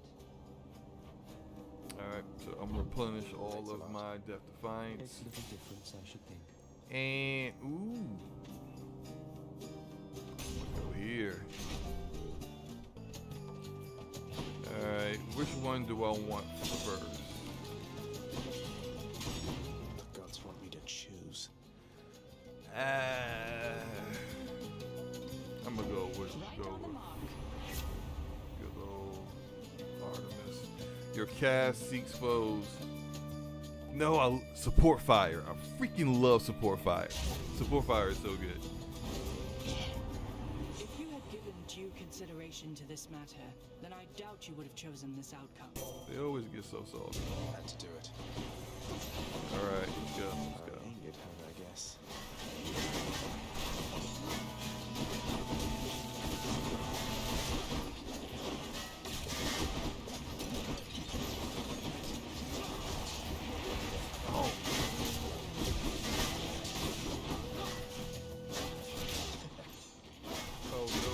Alright, so I'm gonna replenish all of my XDefiants. Makes little difference, I should think. And go here. Alright, which one do I want first? The gods want me to choose. I'm gonna go with good old Artemis. Your cast seeks foes. No, support fire. I freaking love support fire. Support fire is so good. If you had given due consideration to this matter, then I doubt you would have chosen this outcome. They always get so salty. Had to do it. All right, let's go. Let's go. It hurt, I guess. Oh no.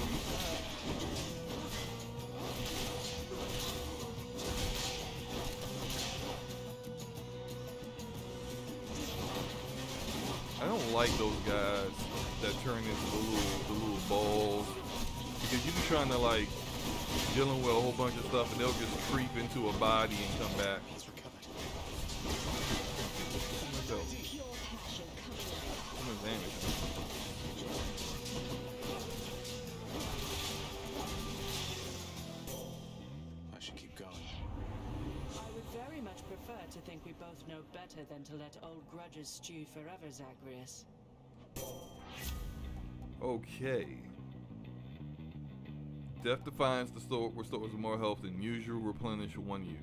I don't like those guys that turn into the little balls, because you be trying to like dealing with a whole bunch of stuff and they'll just creep into a body and come back. He's recovered. So, Pure passion coming out. how much damage? I should keep going. I would very much prefer to think we both know better than to let old grudges stew forever, Zagreus. Okay. Death Defiance restores more health than usual. Replenish one use.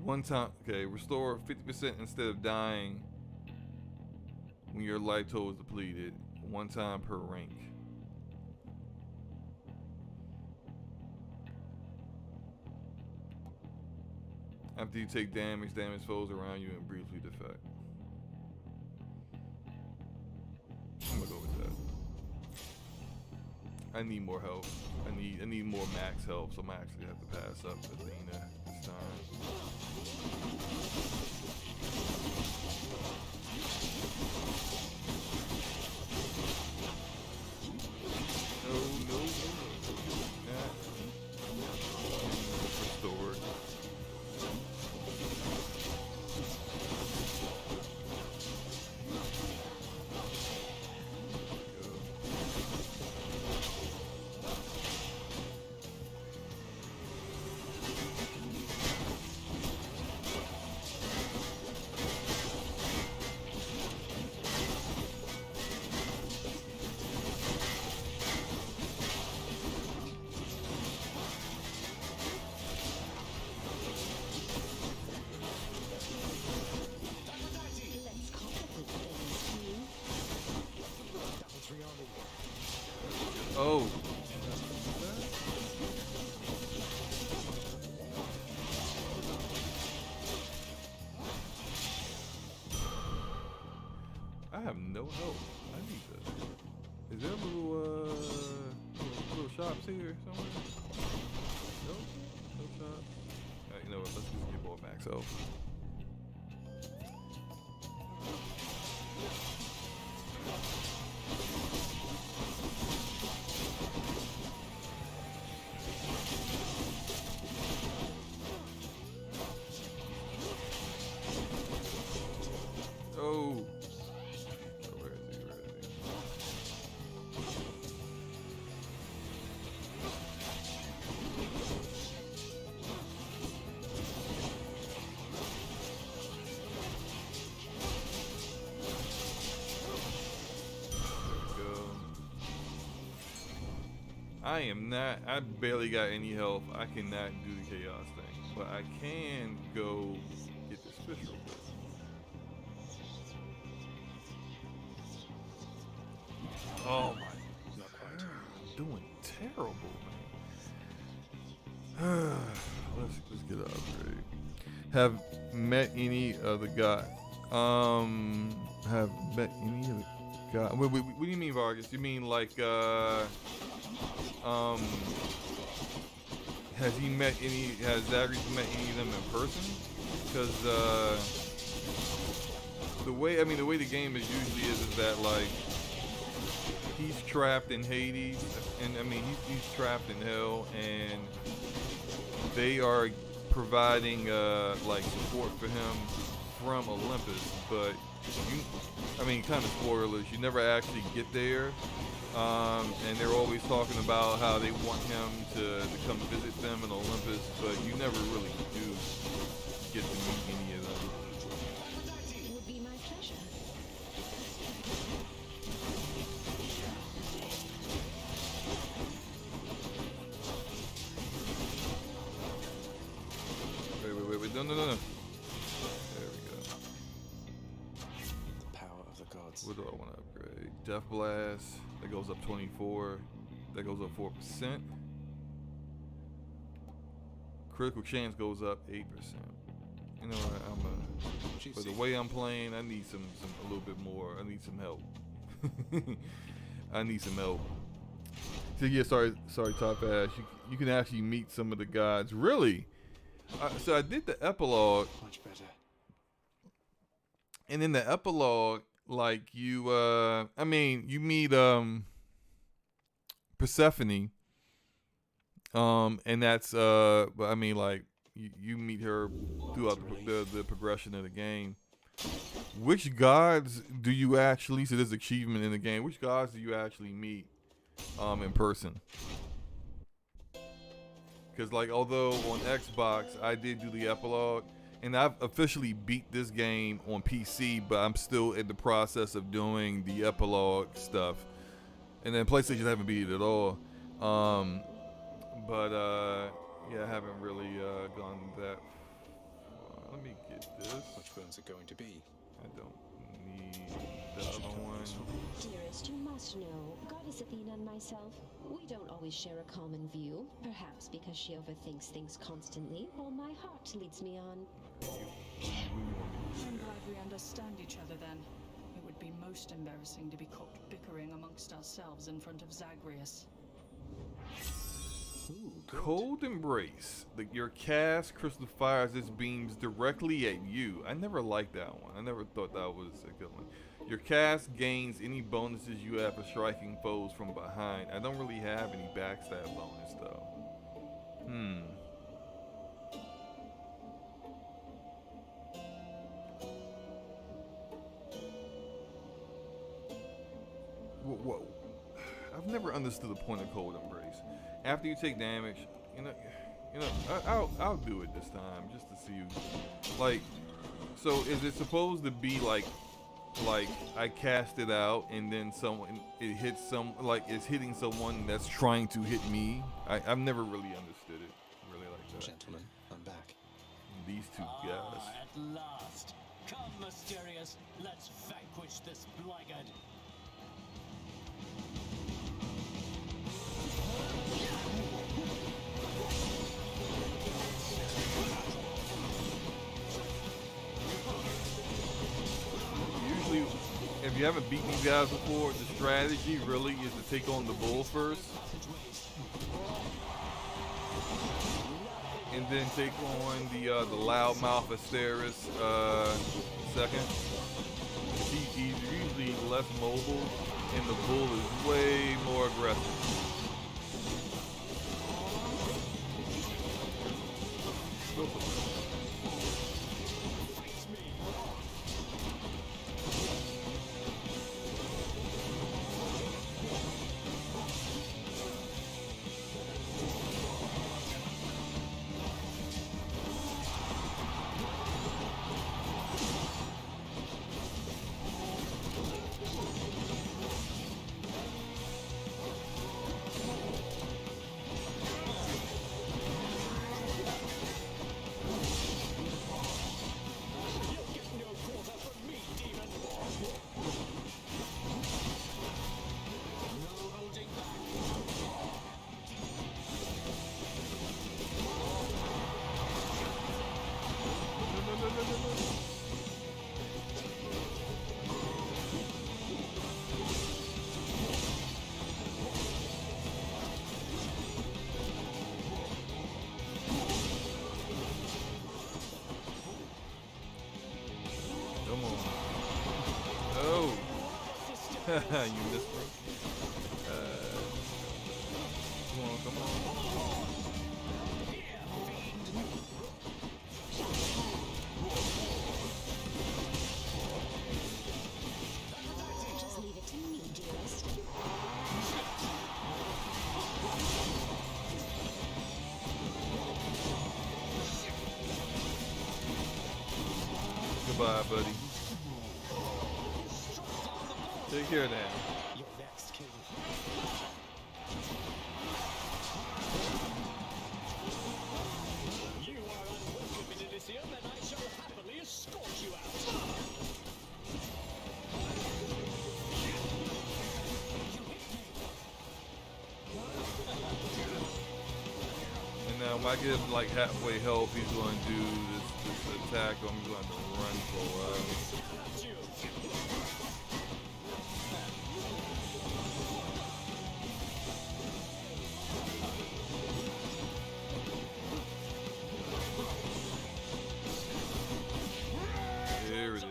One time. Okay. Restore 50% instead of dying when your life total is depleted. One time per rank. After you take damage, damage foes around you and briefly defect. I need more health. I need more max health, so I'm actually have to pass up Athena this time. No. Restored. Oh. I have no help. I need to. Is there little shops here somewhere? No? No shops? Alright, you know what? Let's just get more max health. Oh. Where is he? There we go. I barely got any health. I cannot do the chaos thing. But I can go get this fish real quick. Oh my, not quite. I'm doing terrible, man. Let's get an upgrade. Have met any other guy? Have met any other guy? What do you mean, Vargas? You mean like has he met any? Has Zachary met any of them in person? Because the way the game is usually is that like. He's trapped in Hades, and I mean he's trapped in hell, and they are providing like support for him from Olympus. But kind of spoilers. You never actually get there, and they're always talking about how they want him to come visit them in Olympus, but you never really do get to meet any of them. It would be my pleasure. Wait. No. There we go. The power of the gods. What do I want to upgrade? Death Blast. That goes up 24. That goes up 4%. Critical chance goes up 8%. You know what? For the way I'm playing, I need a little bit more. I need some help. I need some help. So yeah, sorry, Top Ash. You can actually meet some of the gods. Really? So I did the epilogue. Much better. And in the epilogue, like you meet Persephone. And that's like you meet her throughout the progression of the game. Which gods do you actually, so there's achievement in the game, which gods do you actually meet in person? Because like, although on Xbox I did do the epilogue, and I've officially beat this game on PC, but I'm still in the process of doing the epilogue stuff. And then PlayStation I haven't beat it at all. Yeah, I haven't really gone that far. Let me get this. Which ones are going to be? I don't need the other one. Dearest, you must know, Goddess Athena and myself, we don't always share a common view. Perhaps because she overthinks things constantly, while my heart leads me on. I'm glad we understand each other then. It would be most embarrassing to be caught bickering amongst ourselves in front of Zagreus. Cold Embrace. Your cast crystal fires its beams directly at you. I never liked that one. I never thought that was a good one. Your cast gains any bonuses you have for striking foes from behind. I don't really have any backstab bonus though. Whoa. I've never understood the point of Cold Embrace. After you take damage, I'll do it this time just to see you. Like, so is it supposed to be like I cast it out and then it hits it's hitting someone that's trying to hit me? I've never really understood it really like that. Gentlemen, I'm back. These two guys. At last. Come, Mysterious. Let's vanquish this blackguard. Usually, if you haven't beaten these guys before, the strategy really is to take on the bull first, and then take on the loudmouth Asteris second. He's usually less mobile, and the bull is way more aggressive. Come on. Oh. You missed me. Come on. Just leave it to me, dearest. Goodbye, buddy. Take care now. Your next kill. You are unwelcome in Elysium, and I shall happily escort you out. And now when I get him like halfway health, he's going to do this attack. I'm going to run for a while. There it is.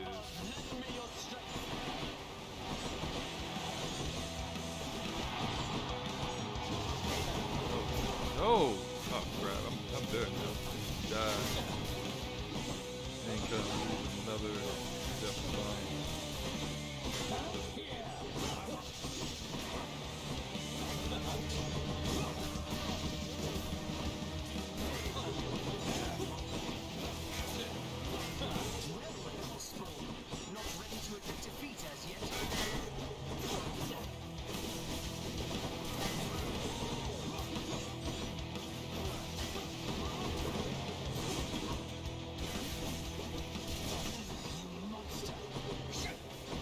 Oh! Oh crap, I'm dead now. Die. Ain't gonna lose another XDefiant. Not ready to admit defeat as yet.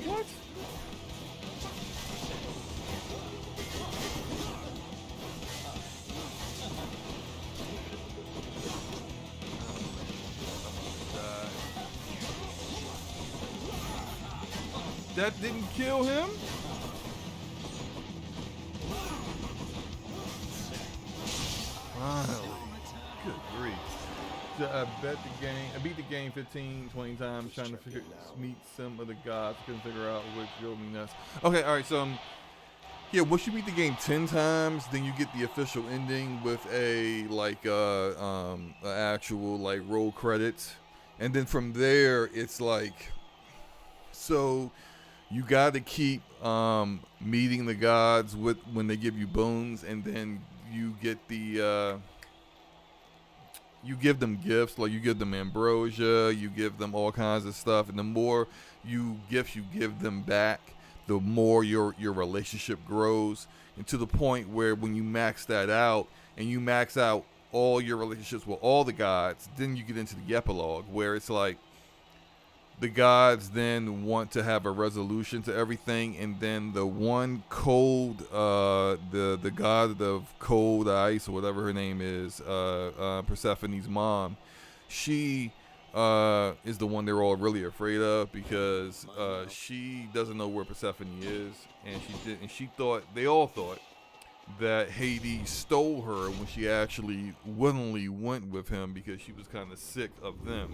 What? That didn't kill him? Finally. Good grief. So I beat the game 15, 20 times trying to meet some of the gods. Couldn't figure out which drove me nuts. Okay, all right, so yeah, once you beat the game 10 times, then you get the official ending with a actual like roll credits. And then from there it's like, so you got to keep meeting the gods with when they give you boons, and then you get the you give them gifts, like you give them ambrosia, you give them all kinds of stuff, and the more gifts you give them back, the more your relationship grows, and to the point where when you max that out and you max out all your relationships with all the gods, then you get into the epilogue where it's like the gods then want to have a resolution to everything, and then the one cold, the god of cold ice or whatever her name is, Persephone's mom, she is the one they're all really afraid of because she doesn't know where Persephone is, and they all thought that Hades stole her when she actually willingly went with him because she was kind of sick of them,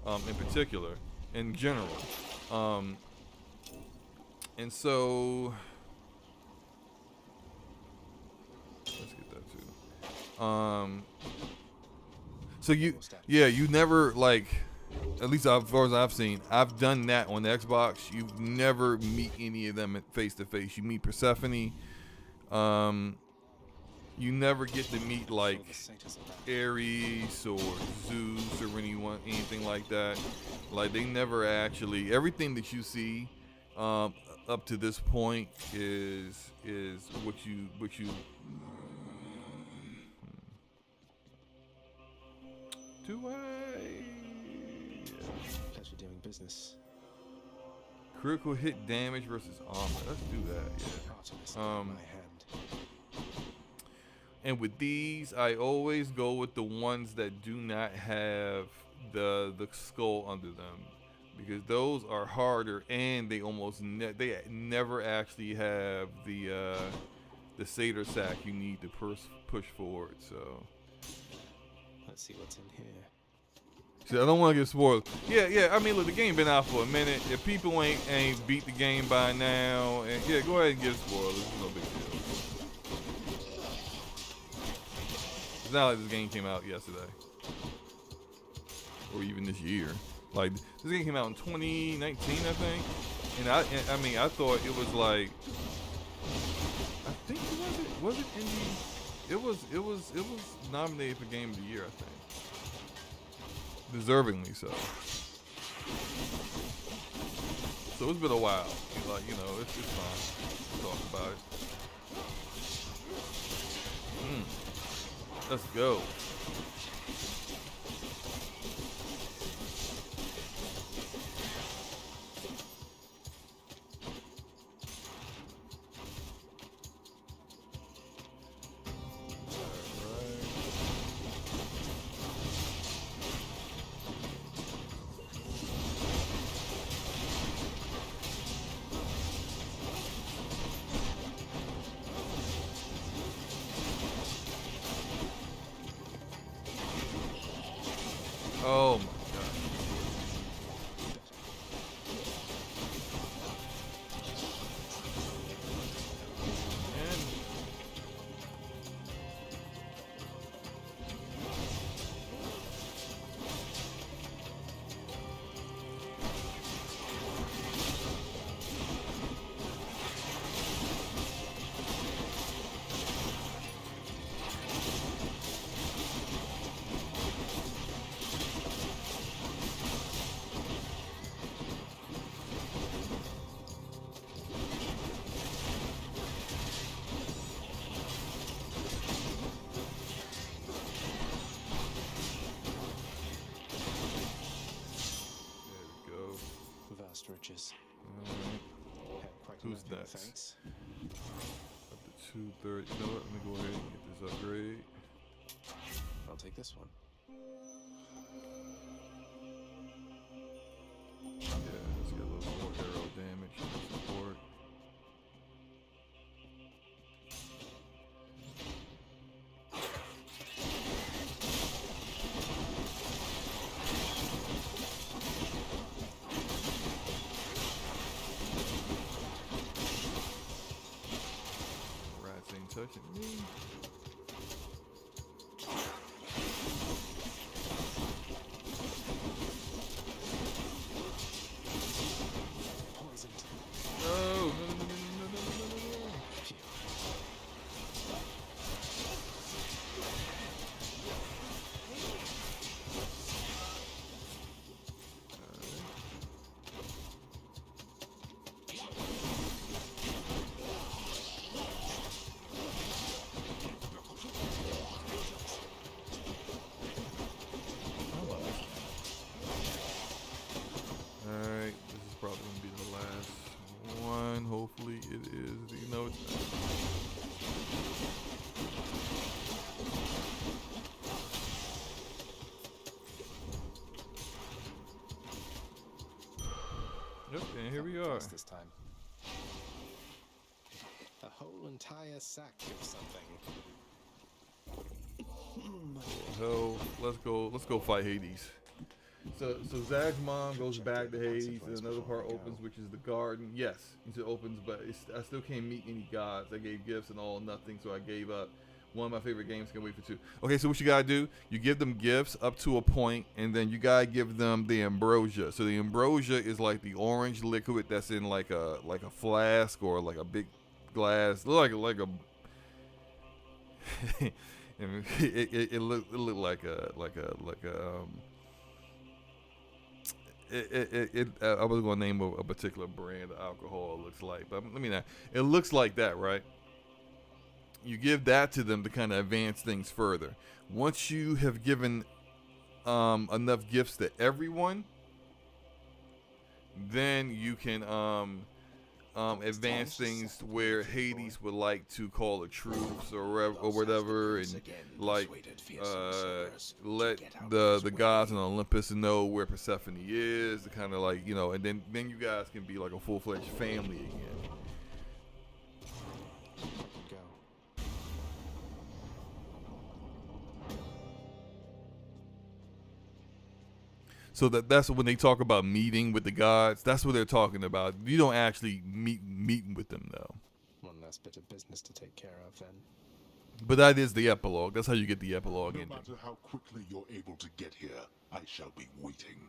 in particular. In general, and so let's get that too. So you never, like, at least as far as I've seen, I've done that on the Xbox. You never meet any of them face to face. You meet Persephone. You never get to meet like Ares or Zeus or anything like that. Like they never actually. Everything that you see up to this point is what you. Do I? Pleasure doing business. Critical hit damage versus armor. Let's do that. Yeah. My hand. And with these, I always go with the ones that do not have the skull under them, because those are harder, and they almost they never actually have the satyr sack you need to push forward. So let's see what's in here. See, I don't want to get spoiled. Yeah. I mean, look, the game been out for a minute. If people ain't beat the game by now, and yeah, go ahead and get spoilers. It's no big deal. It's not like this game came out yesterday, or even this year. Like, this game came out in 2019, I think. And I mean, I thought it was like, I think was it indie? It was nominated for Game of the Year, I think. Deservingly so. So it's been a while. Like, you know, it's fine. We'll talk about it. Let's go. Oh my god. Riches. Who's next? Thanks. Up to 230. You know what? Let me go ahead and get this upgrade. I'll take this one. Yeah, let's get a little more arrow damage and support. here we Felt are. twice this time. A whole entire sack of something. Hell, let's go fight Hades. So Zach's mom goes back to Hades, and another part opens, which is the garden. Yes, it opens, but I still can't meet any gods. I gave gifts and all nothing, so I gave up. One of my favorite games, can wait for 2. Okay, so what you gotta do, you give them gifts up to a point, and then you gotta give them the ambrosia. So the ambrosia is like the orange liquid that's in like a flask or like a big glass, like a it looked like a I was gonna name a particular brand of alcohol. It looks like, but let me not. It looks like that, right? You give that to them to kind of advance things further. Once you have given enough gifts to everyone, then you can advance things to where Hades would like to call a truce or whatever, and like let the gods in Olympus know where Persephone is, to kind of like, you know, and then you guys can be like a full-fledged family again. So that's when they talk about meeting with the gods. That's what they're talking about. You don't actually meeting with them though. One last bit of business to take care of then. But that is the epilogue. That's how you get the epilogue ending. No matter how quickly you're able to get here, I shall be waiting.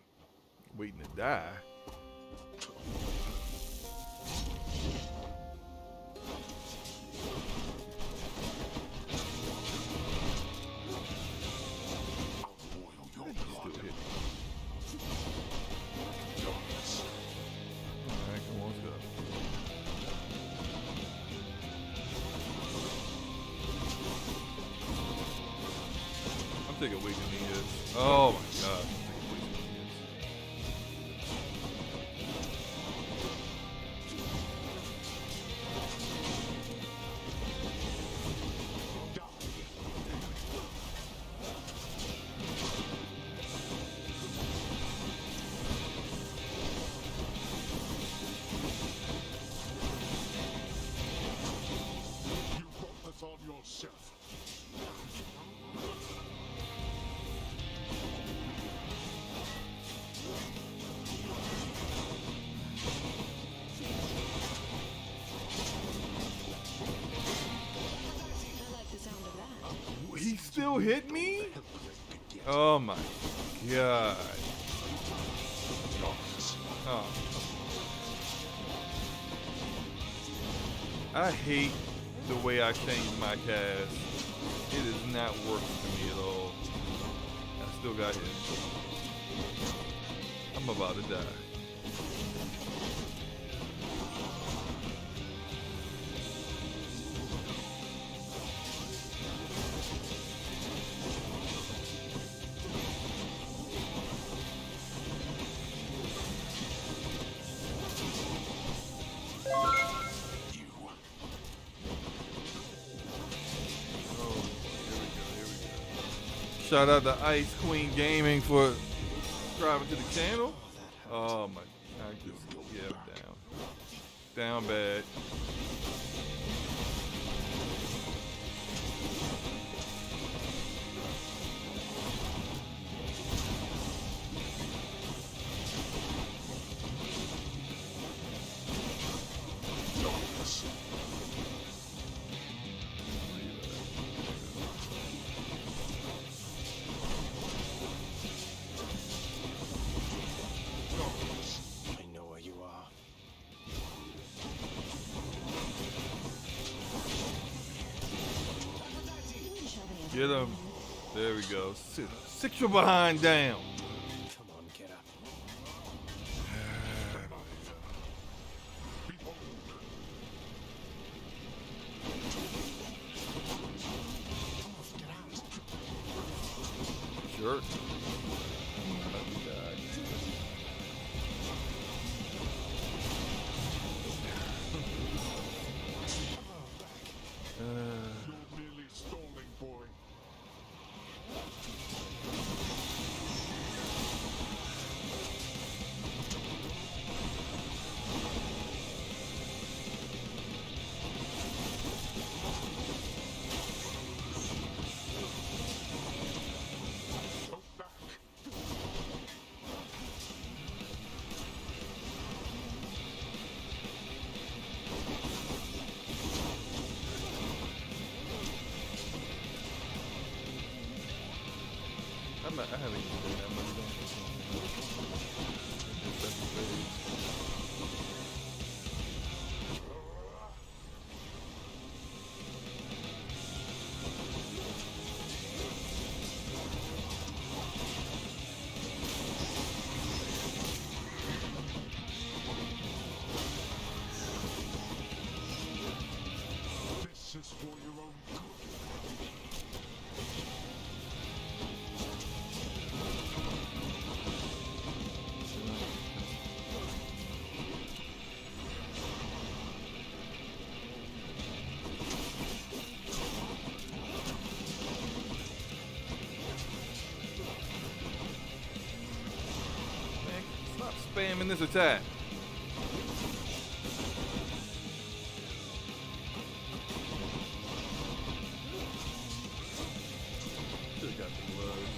Waiting to die. Take a week of these. Oh my god. You brought this on yourself. He still hit me? Oh my god. Oh. I hate the way I changed my cast. It is not working for me at all. I still got hit. I'm about to die. Shout out to Ice Queen Gaming for subscribing to the channel. Oh my, I just, yeah, down bad. Get him. There we go. Sit your behind down. Come on, get up. Sure. You're merely stalling, boy. I haven't used it that much. This is for your own good. Man, stop spamming this attack. Should've got the gloves.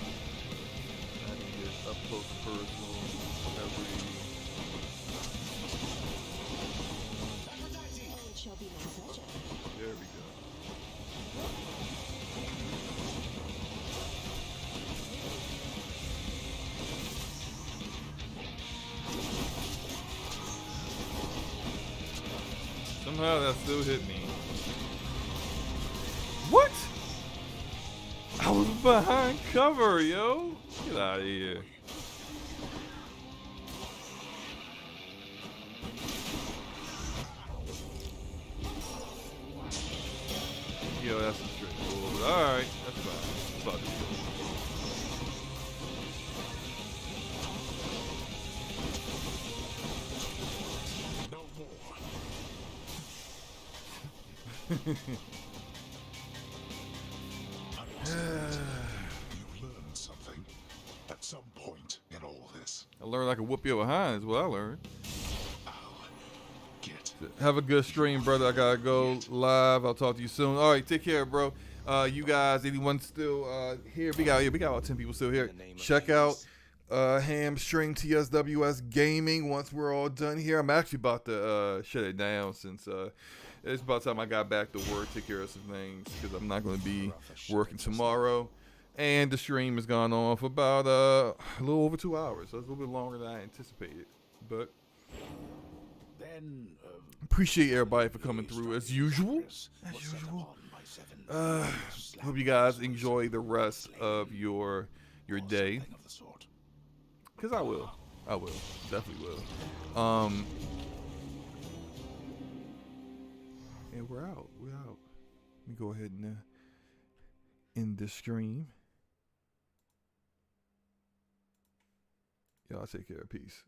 I can get up close and personal. It shall be my pleasure. There we go. Somehow that still hit me. What? I was behind cover, yo. Get out of here. Yo, that's some straightforward. Alright, that's fine. It's about to go. No more. You learned something at some point in all this. I learned I could whoop your behind is what I learned. I'll get Have a good stream, brother. I gotta go live. I'll talk to you soon. All right, take care, bro. You guys, anyone still here? We got about 10 people still here. Check out Hamstring TSWS Gaming once we're all done here. I'm actually about to shut it down since it's about time I got back to work, take care of some things because I'm not going to be working tomorrow. And the stream has gone on for about a little over 2 hours, so it's a little bit longer than I anticipated. But then appreciate everybody for coming through as usual. Hope you guys enjoy the rest of your day. Cause I will, definitely will. And we're out. Let me go ahead and end this stream. Y'all take care. Peace.